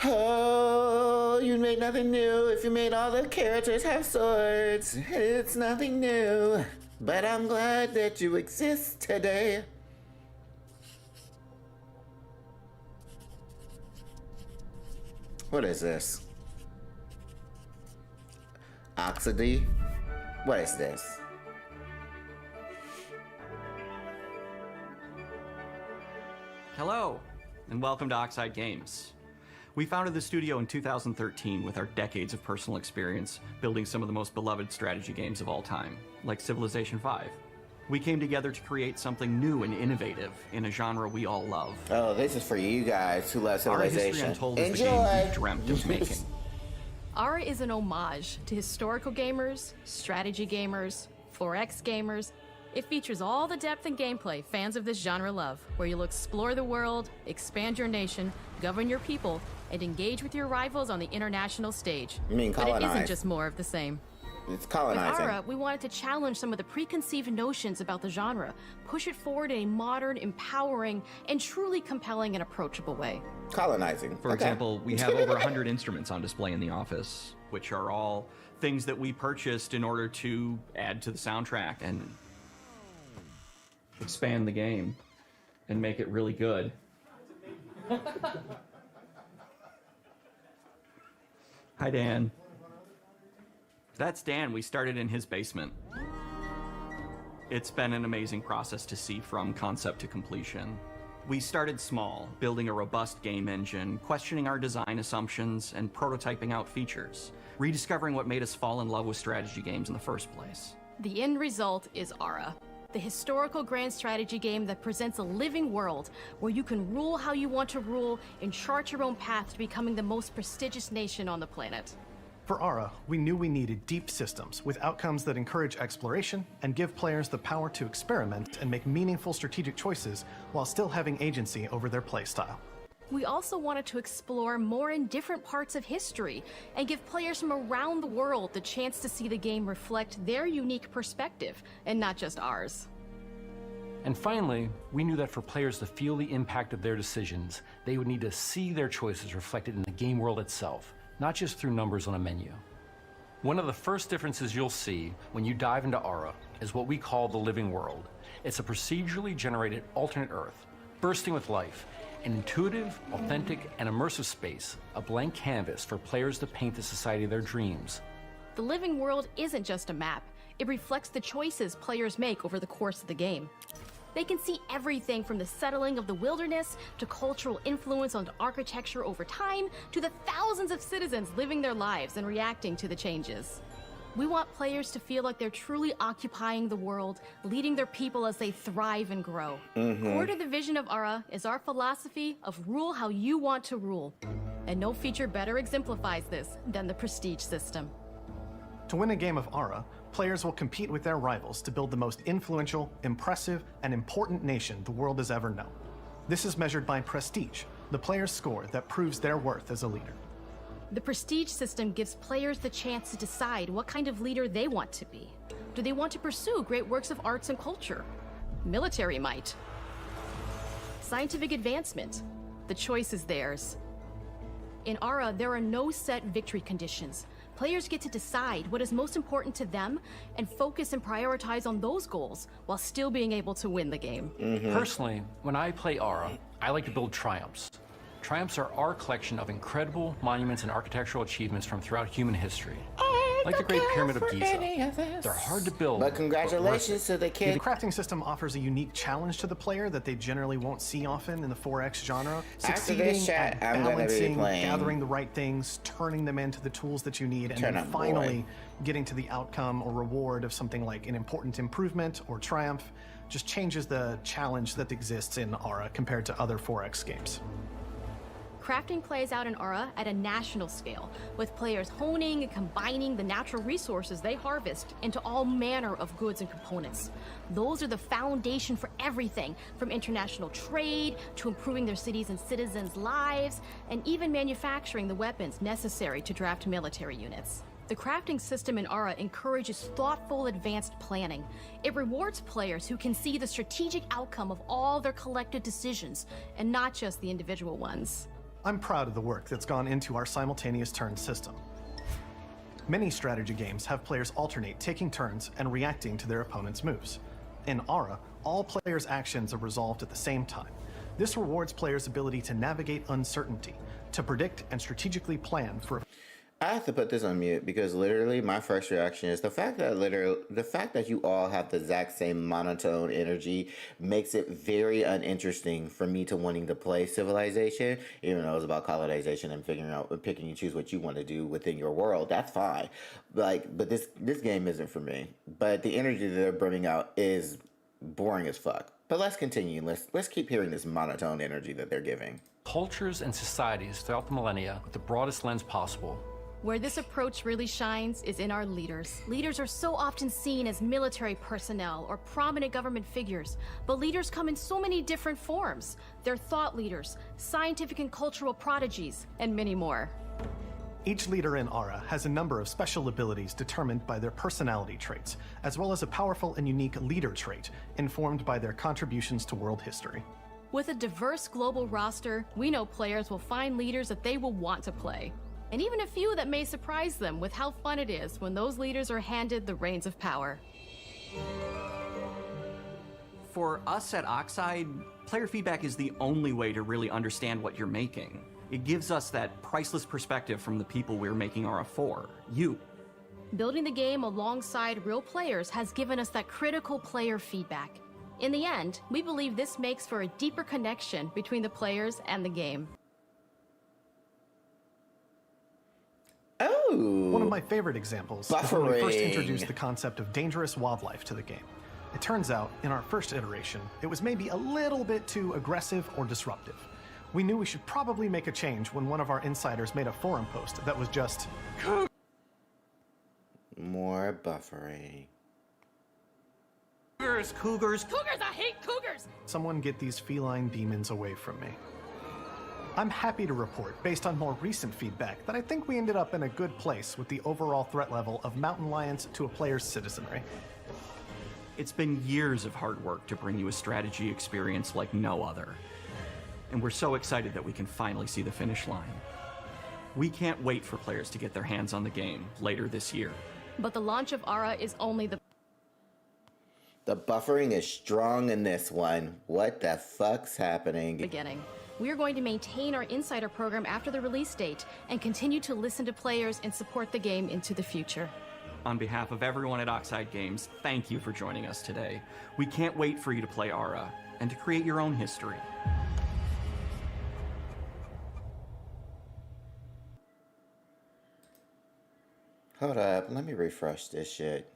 Oh, you made nothing new. If you made all the characters have swords, it's nothing new. But I'm glad that you exist today. What is this? Oxidy? What is this? Hello, and welcome to Oxide Games. We founded the studio in 2013 with our decades of personal experience building some of the most beloved strategy games of all time, like Civilization V. We came together to create something new and innovative in a genre we all love. Oh, this is for you guys who love Civilization. Our history untold is the game we dreamt of making. Ara is an homage to historical gamers, strategy gamers, 4X gamers. It features all the depth and gameplay fans of this genre love, where you'll explore the world, expand your nation, govern your people, and engage with your rivals on the international stage. I mean, but it isn't just more of the same. It's colonizing. With Ara, we wanted to challenge some of the preconceived notions about the genre, push it forward in a modern, empowering, and truly compelling and approachable way. Colonizing. For example, we have over 100 instruments on display in the office, which are all things that we purchased in order to add to the soundtrack and expand the game and make it really good. Hi, Dan. That's Dan. We started in his basement. It's been an amazing process to see from concept to completion. We started small, building a robust game engine, questioning our design assumptions, and prototyping out features, rediscovering what made us fall in love with strategy games in the first place. The end result is Ara, the historical grand strategy game that presents a living world where you can rule how you want to rule and chart your own path to becoming the most prestigious nation on the planet. For Ara, we knew we needed deep systems with outcomes that encourage exploration and give players the power to experiment and make meaningful strategic choices while still having agency over their playstyle. We also wanted to explore more in different parts of history and give players from around the world the chance to see the game reflect their unique perspective and not just ours. And finally, we knew that for players to feel the impact of their decisions, they would need to see their choices reflected in the game world itself, not just through numbers on a menu. One of the first differences you'll see when you dive into Ara is what we call the living world. It's a procedurally generated alternate Earth, bursting with life, an intuitive, authentic, and immersive space, a blank canvas for players to paint the society of their dreams. The living world isn't just a map. It reflects the choices players make over the course of the game. They can see everything from the settling of the wilderness to cultural influence on architecture over time to the thousands of citizens living their lives and reacting to the changes. We want players to feel like they're truly occupying the world, leading their people as they thrive and grow. Core to the vision of Ara is our philosophy of rule how you want to rule. And no feature better exemplifies this than the prestige system. To win a game of Ara, players will compete with their rivals to build the most influential, impressive, and important nation the world has ever known. This is measured by prestige, the player's score that proves their worth as a leader. The prestige system gives players the chance to decide what kind of leader they want to be. Do they want to pursue great works of arts and culture? Military might? Scientific advancement? The choice is theirs. In Ara, there are no set victory conditions. Players get to decide what is most important to them and focus and prioritize on those goals while still being able to win the game. Personally, when I play Ara, I like to build triumphs. Triumphs are our collection of incredible monuments and architectural achievements from throughout human history. Like the Great Pyramid of Giza. They're hard to build. But congratulations to the kid. The crafting system offers a unique challenge to the player that they generally won't see often in the 4X genre. Succeeding at balancing, gathering the right things, turning them into the tools that you need, and then finally getting to the outcome or reward of something like an important improvement or triumph just changes the challenge that exists in Ara compared to other 4X games. Crafting plays out in Ara at a national scale, with players honing and combining the natural resources they harvest into all manner of goods and components. Those are the foundation for everything, from international trade to improving their cities' and citizens' lives, and even manufacturing the weapons necessary to draft military units. The crafting system in Ara encourages thoughtful, advanced planning. It rewards players who can see the strategic outcome of all their collective decisions, and not just the individual ones. I'm proud of the work that's gone into our simultaneous turn system. Many strategy games have players alternate taking turns and reacting to their opponent's moves. In Ara, all players' actions are resolved at the same time. This rewards players' ability to navigate uncertainty, to predict and strategically plan for. I have to put this on mute because literally my first reaction is the fact that you all have the exact same monotone energy makes it very uninteresting for me to wanting to play Civilization, even though it's about colonization and figuring out, picking and choose what you want to do within your world. That's fine. But this game isn't for me. But the energy that they're bringing out is boring as fuck. But let's continue. Let's keep hearing this monotone energy that they're giving. Cultures and societies throughout the millennia with the broadest lens possible. Where this approach really shines is in our leaders. Leaders are so often seen as military personnel or prominent government figures, but leaders come in so many different forms. They're thought leaders, scientific and cultural prodigies, and many more. Each leader in Aura has a number of special abilities determined by their personality traits, as well as a powerful and unique leader trait informed by their contributions to world history. With a diverse global roster, we know players will find leaders that they will want to play, and even a few that may surprise them with how fun it is when those leaders are handed the reins of power. For us at Oxide, player feedback is the only way to really understand what you're making. It gives us that priceless perspective from the people we're making Aura for, you. Building the game alongside real players has given us that critical player feedback. In the end, we believe this makes for a deeper connection between the players and the game. Oh! One of my favorite examples is when we first introduced the concept of dangerous wildlife to the game. It turns out, in our first iteration, it was maybe a little bit too aggressive or disruptive. We knew we should probably make a change when one of our insiders made a forum post that was just... More buffering. Cougars! I hate cougars! Someone get these feline demons away from me. I'm happy to report, based on more recent feedback, that I think we ended up in a good place with the overall threat level of mountain lions to a player's citizenry. It's been years of hard work to bring you a strategy experience like no other. And we're so excited that we can finally see the finish line. We can't wait for players to get their hands on the game later this year. But the launch of Aura is only the buffering is strong in this one. What the fuck's happening? beginning. We are going to maintain our insider program after the release date and continue to listen to players and support the game into the future. On behalf of everyone at Oxide Games, thank you for joining us today. We can't wait for you to play Aura and to create your own history. Hold up, let me refresh this shit.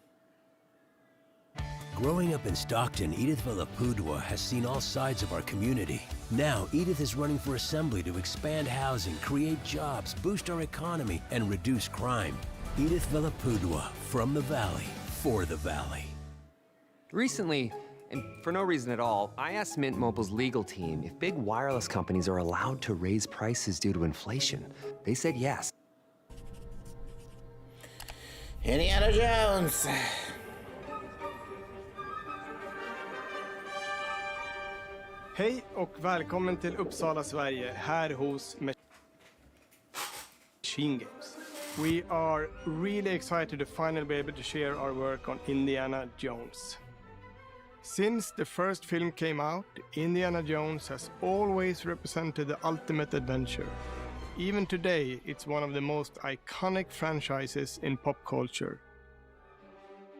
Growing up in Stockton, Edith Villapudua has seen all sides of our community. Now, Edith is running for assembly to expand housing, create jobs, boost our economy, and reduce crime. Edith Villapudua, from the Valley, for the Valley. Recently, and for no reason at all, I asked Mint Mobile's legal team if big wireless companies are allowed to raise prices due to inflation. They said yes. Indiana Jones! Hej och välkommen till Uppsala, Sverige, här hos Machine Games. We are really excited to finally be able to share our work on Indiana Jones. Since the first film came out, Indiana Jones has always represented the ultimate adventure. Even today, it's one of the most iconic franchises in pop culture.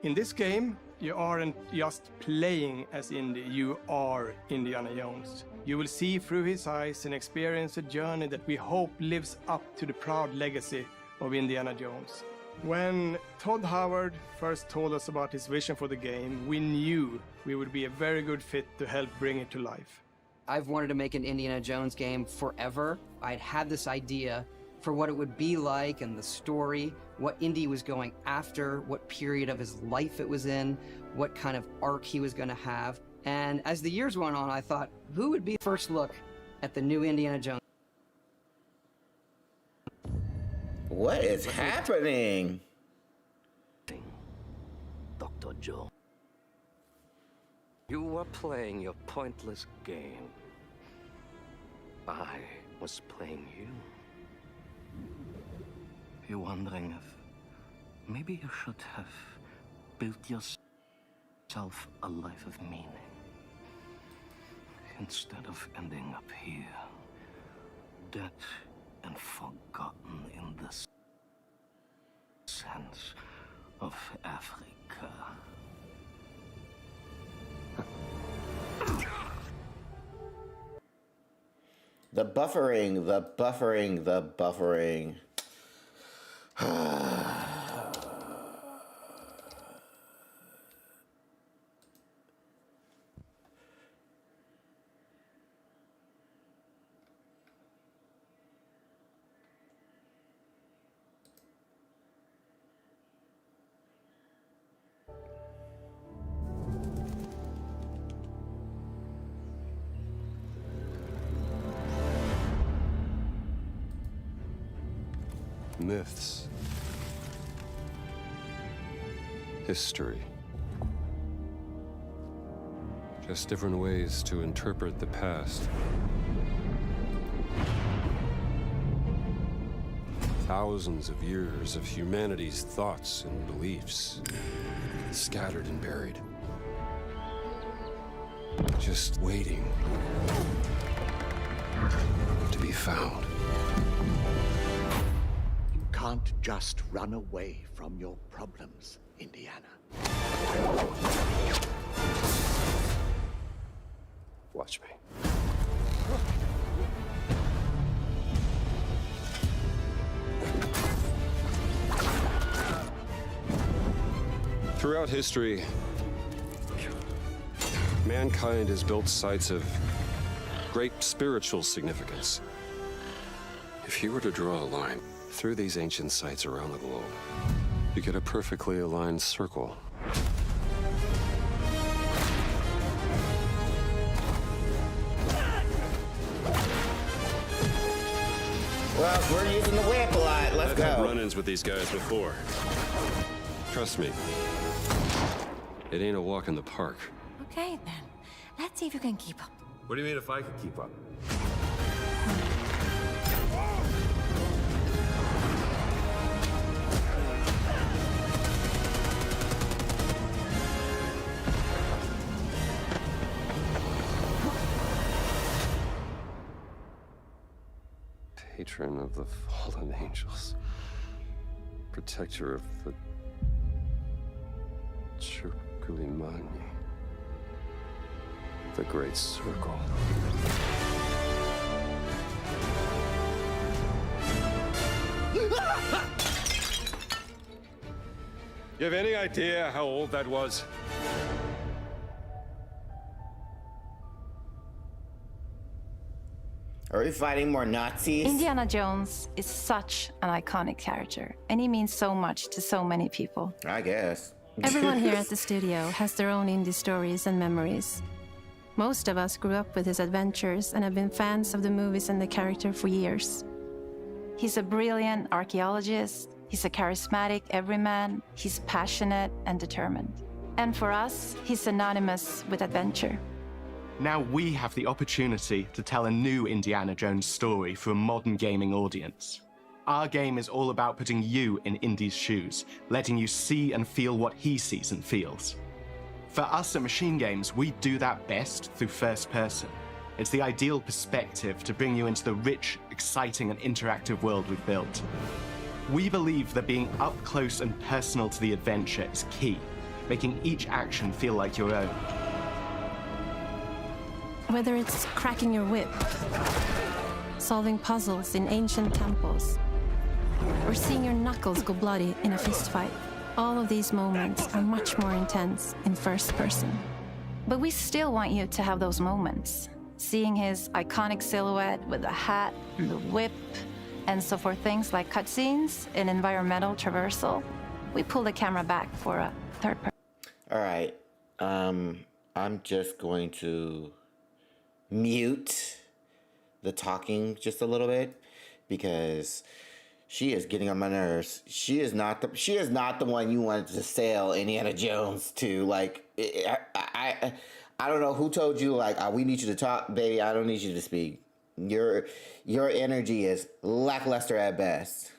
In this game, you aren't just playing as Indy, you are Indiana Jones. You will see through his eyes and experience a journey that we hope lives up to the proud legacy of Indiana Jones. When Todd Howard first told us about his vision for the game, we knew we would be a very good fit to help bring it to life. I've wanted to make an Indiana Jones game forever. I'd had this idea for what it would be like and the story, what Indy was going after, what period of his life it was in, what kind of arc he was going to have. And as the years went on, I thought, who would be the first look at the new Indiana Jones? What is happening? Dr. Joe. You were playing your pointless game. I was playing you. You're wondering if maybe you should have built yourself a life of meaning instead of ending up here, dead and forgotten in the sands of Africa. The buffering, the buffering, the buffering. myths. History. Just different ways to interpret the past. Thousands of years of humanity's thoughts and beliefs, scattered and buried. Just waiting to be found. You can't just run away from your problems, Indiana. Watch me. Throughout history, mankind has built sites of great spiritual significance. If you were to draw a line through these ancient sites around the globe, you get a perfectly aligned circle. Well, we're using the whip a lot. Let's go. I've had run-ins with these guys before. Trust me, it ain't a walk in the park. Okay, then. Let's see if you can keep up. What do you mean if I could keep up? Patron of the fallen angels. Protector of the Churkulimani. The Great Circle. You have any idea how old that was? Are we fighting more Nazis? Indiana Jones is such an iconic character, and he means so much to so many people. I guess. Everyone here at the studio has their own indie stories and memories. Most of us grew up with his adventures and have been fans of the movies and the character for years. He's a brilliant archaeologist, he's a charismatic everyman, he's passionate and determined. And for us, he's synonymous with adventure. Now we have the opportunity to tell a new Indiana Jones story for a modern gaming audience. Our game is all about putting you in Indy's shoes, letting you see and feel what he sees and feels. For us at Machine Games, we do that best through first person. It's the ideal perspective to bring you into the rich, exciting, and interactive world we've built. We believe that being up close and personal to the adventure is key, making each action feel like your own. Whether it's cracking your whip, solving puzzles in ancient temples, or seeing your knuckles go bloody in a fistfight, all of these moments are much more intense in first person. But we still want you to have those moments. Seeing his iconic silhouette with the hat and the whip, and so for things like cutscenes and environmental traversal, we pull the camera back for a third person. All right, I'm just going to mute the talking just a little bit because she is getting on my nerves. She is not the one you wanted to sell Indiana Jones to. Like, I don't know who told you, like, we need you to talk, baby. I don't need you to speak. Your energy is lackluster at best.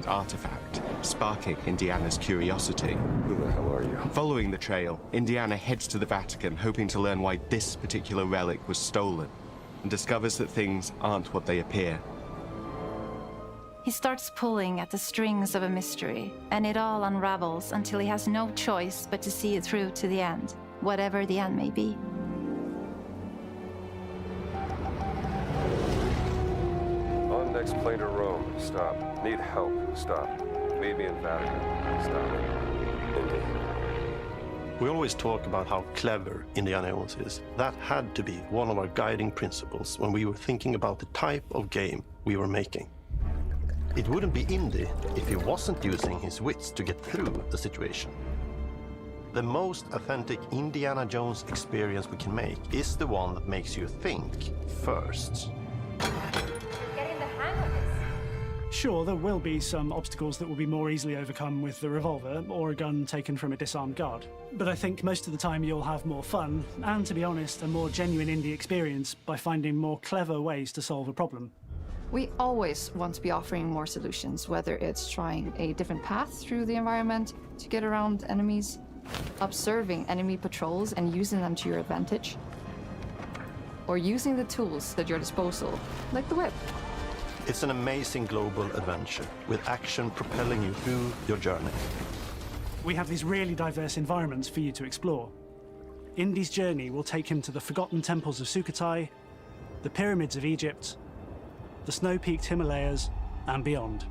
Artifact, sparking Indiana's curiosity. Who the hell are you? Following the trail, Indiana heads to the Vatican, hoping to learn why this particular relic was stolen, and discovers that things aren't what they appear. He starts pulling at the strings of a mystery, and it all unravels until he has no choice but to see it through to the end, whatever the end may be. On next plane to Rome. Stop. Need help. Stop. Meet me in Vatican. Stop. Indy. We always talk about how clever Indiana Jones is. That had to be one of our guiding principles when we were thinking about the type of game we were making. It wouldn't be Indy if he wasn't using his wits to get through the situation. The most authentic Indiana Jones experience we can make is the one that makes you think first. Getting the hang of this. Sure, there will be some obstacles that will be more easily overcome with the revolver or a gun taken from a disarmed guard. But I think most of the time you'll have more fun, and to be honest, a more genuine indie experience by finding more clever ways to solve a problem. We always want to be offering more solutions, whether it's trying a different path through the environment to get around enemies, observing enemy patrols and using them to your advantage, or using the tools at your disposal, like the whip. It's an amazing global adventure, with action propelling you through your journey. We have these really diverse environments for you to explore. Indy's journey will take him to the forgotten temples of Sukhothai, the pyramids of Egypt, the snow-peaked Himalayas, and beyond.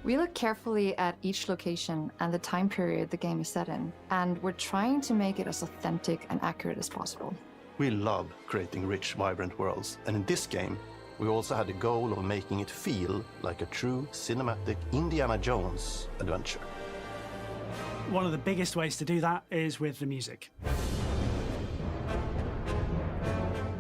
We look carefully at each location and the time period the game is set in, and we're trying to make it as authentic and accurate as possible. We love creating rich, vibrant worlds, and in this game, we also had the goal of making it feel like a true cinematic Indiana Jones adventure. One of the biggest ways to do that is with the music.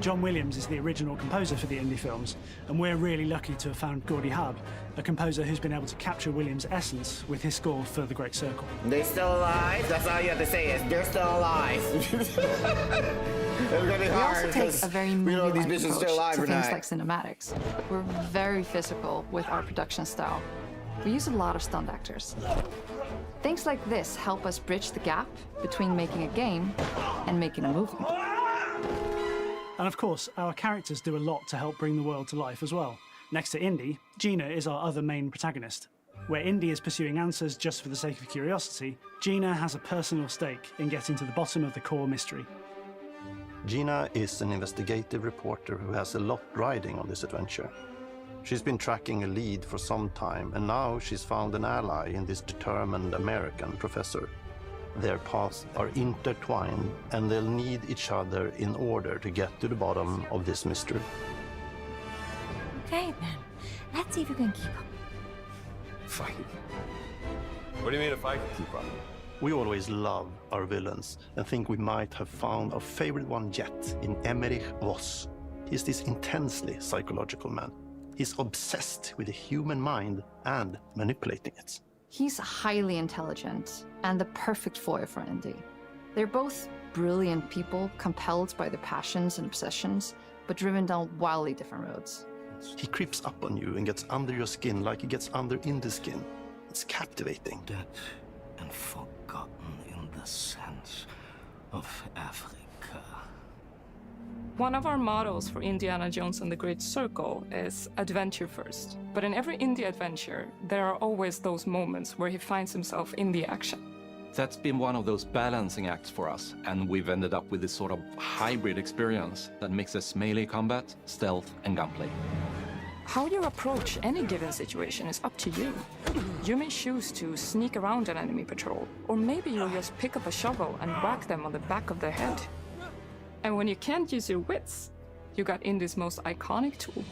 John Williams is the original composer for the indie films, and we're really lucky to have found Gordy Hub, a composer who's been able to capture Williams' essence with his score for The Great Circle. They're still alive? That's all you have to say is, they're still alive. We also take a very movie-like approach to things like cinematics. We're very physical with our production style. We use a lot of stunt actors. Things like this help us bridge the gap between making a game and making a movie. And of course, our characters do a lot to help bring the world to life as well. Next to Indy, Gina is our other main protagonist. Where Indy is pursuing answers just for the sake of curiosity, Gina has a personal stake in getting to the bottom of the core mystery. Gina is an investigative reporter who has a lot riding on this adventure. She's been tracking a lead for some time, and now she's found an ally in this determined American professor. Their paths are intertwined, and they'll need each other in order to get to the bottom of this mystery. Okay, then. Let's see if you can keep up. Fight? What do you mean if I can keep up? We always love our villains and think we might have found our favorite one yet in Emmerich Voss. He's this intensely psychological man. He's obsessed with the human mind and manipulating it. He's highly intelligent and the perfect foil for Indy. They're both brilliant people, compelled by their passions and obsessions, but driven down wildly different roads. He creeps up on you and gets under your skin like he gets under Indy's skin. It's captivating. Dead and forgotten in the sense of Africa. One of our mottos for Indiana Jones and the Great Circle is adventure first. But in every indie adventure, there are always those moments where he finds himself in the action. That's been one of those balancing acts for us, and we've ended up with this sort of hybrid experience that mixes melee combat, stealth, and gunplay. How you approach any given situation is up to you. You may choose to sneak around an enemy patrol, or maybe you'll just pick up a shovel and whack them on the back of their head. And when you can't use your wits, you got Indy's most iconic tool.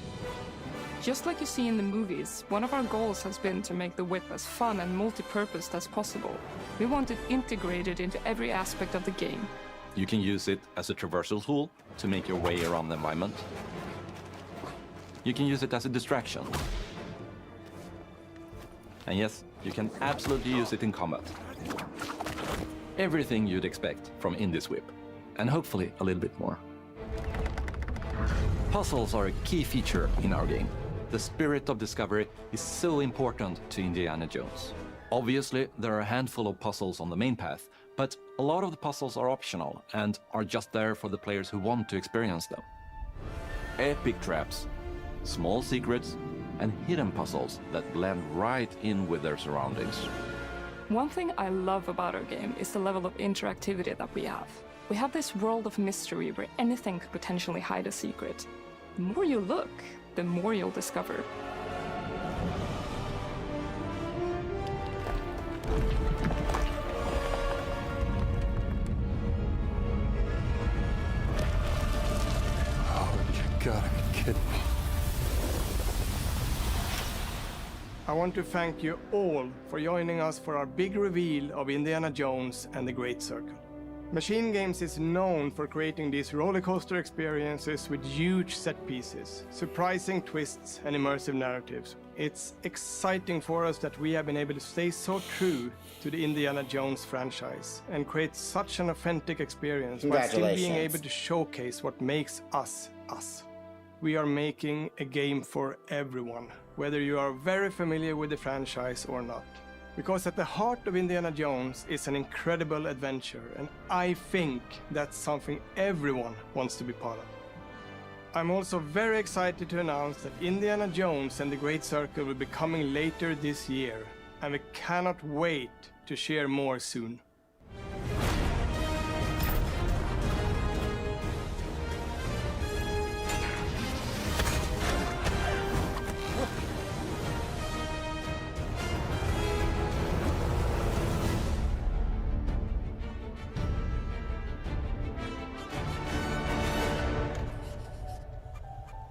Just like you see in the movies, one of our goals has been to make the whip as fun and multi-purposed as possible. We want it integrated into every aspect of the game. You can use it as a traversal tool to make your way around the environment. You can use it as a distraction. And yes, you can absolutely use it in combat. Everything you'd expect from Indy's whip. And hopefully a little bit more. Puzzles are a key feature in our game. The spirit of discovery is so important to Indiana Jones. Obviously, there are a handful of puzzles on the main path, but a lot of the puzzles are optional and are just there for the players who want to experience them. Epic traps, small secrets, and hidden puzzles that blend right in with their surroundings. One thing I love about our game is the level of interactivity that we have. We have this world of mystery where anything could potentially hide a secret. The more you look, the more you'll discover. Oh, you gotta be kidding me. I want to thank you all for joining us for our big reveal of Indiana Jones and the Great Circle. Machine Games is known for creating these rollercoaster experiences with huge set pieces, surprising twists, and immersive narratives. It's exciting for us that we have been able to stay so true to the Indiana Jones franchise and create such an authentic experience while still being able to showcase what makes us us. We are making a game for everyone, whether you are very familiar with the franchise or not. Because at the heart of Indiana Jones is an incredible adventure, and I think that's something everyone wants to be part of. I'm also very excited to announce that Indiana Jones and the Great Circle will be coming later this year, and we cannot wait to share more soon.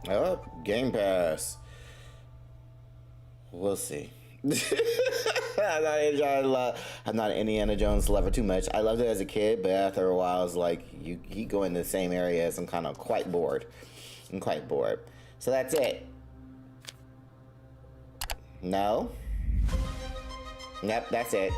Oh, Game Pass. We'll see. I'm not an Indiana Jones lover too much. I loved it as a kid, but after a while, I was like, you go in the same areas. I'm kind of quite bored. So that's it. No? Yep, that's it.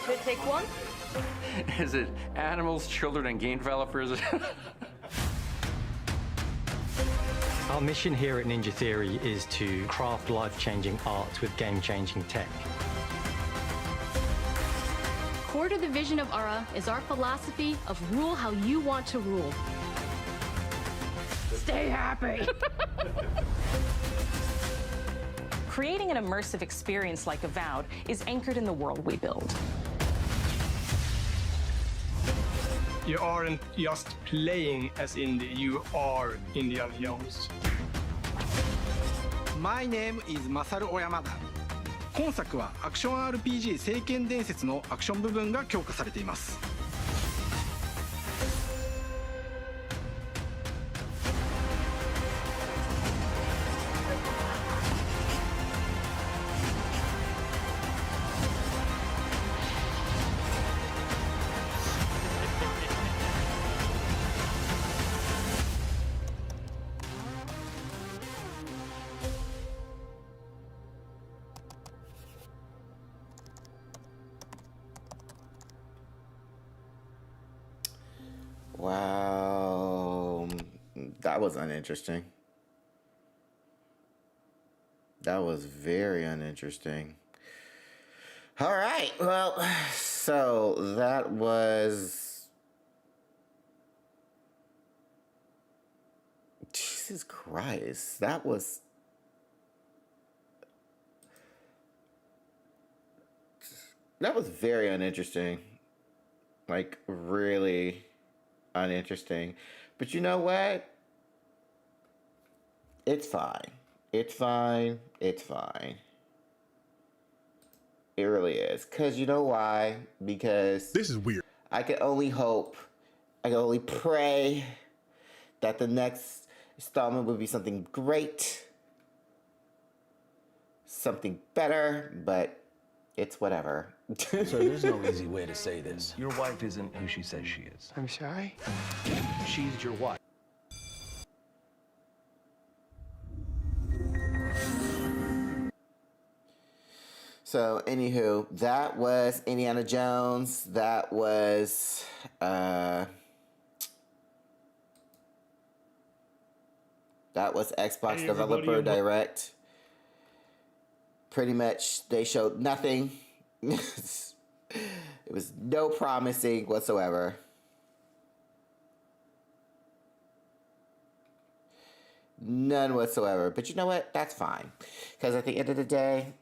Should I take one? Is it animals, children, and game developers? Our mission here at Ninja Theory is to craft life-changing art with game-changing tech. Core to the vision of Ara is our philosophy of rule how you want to rule. Stay happy! Creating an immersive experience like Avowed is anchored in the world we build. You aren't just playing as Indy, you are Indiana Jones. My name is Masaru Oyamada. 今作はアクション RPG 聖剣伝説のアクション部分が強化されています。Wow, that was uninteresting. That was very uninteresting. All right, well, so that was... Jesus Christ, that was... That was very uninteresting. Like, really uninteresting. But you know what? It's fine. It's fine. It's fine. It really is. Because you know why? Because... This is weird. I can only hope, I can only pray that the next installment will be something great. Something better, but it's whatever. Sir, there's no easy way to say this. Your wife isn't who she says she is. I'm sorry? She's your wife. So, anywho, that was Indiana Jones. That was, Xbox Developer Direct. Pretty much, they showed nothing. It was no promising whatsoever. None whatsoever. But you know what? That's fine. Because at the end of the day,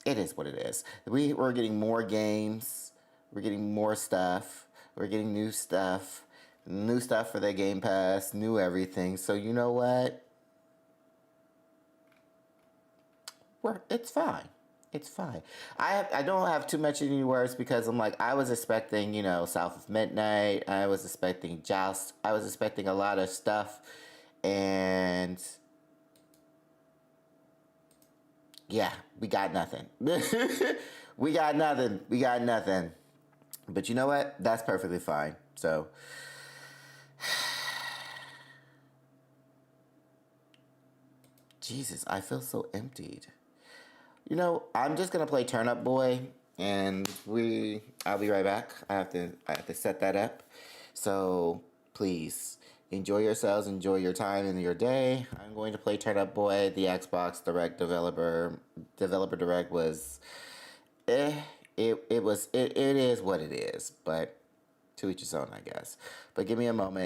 it is what it is. We're getting more games. We're getting more stuff. We're getting new stuff. New stuff for their Game Pass. New everything. So you know what? It's fine. It's fine. I don't have too much any words because I'm like, I was expecting, South of Midnight. I was expecting Joust. I was expecting a lot of stuff. And yeah, we got nothing. We got nothing. But you know what? That's perfectly fine. So Jesus, I feel so emptied. You know, I'm just gonna play Turnip Boy, and I'll be right back. I have to set that up. So please enjoy yourselves, enjoy your time and your day. I'm going to play Turnip Boy. The Xbox Direct Developer Direct was it is what it is, but to each his own, I guess. But give me a moment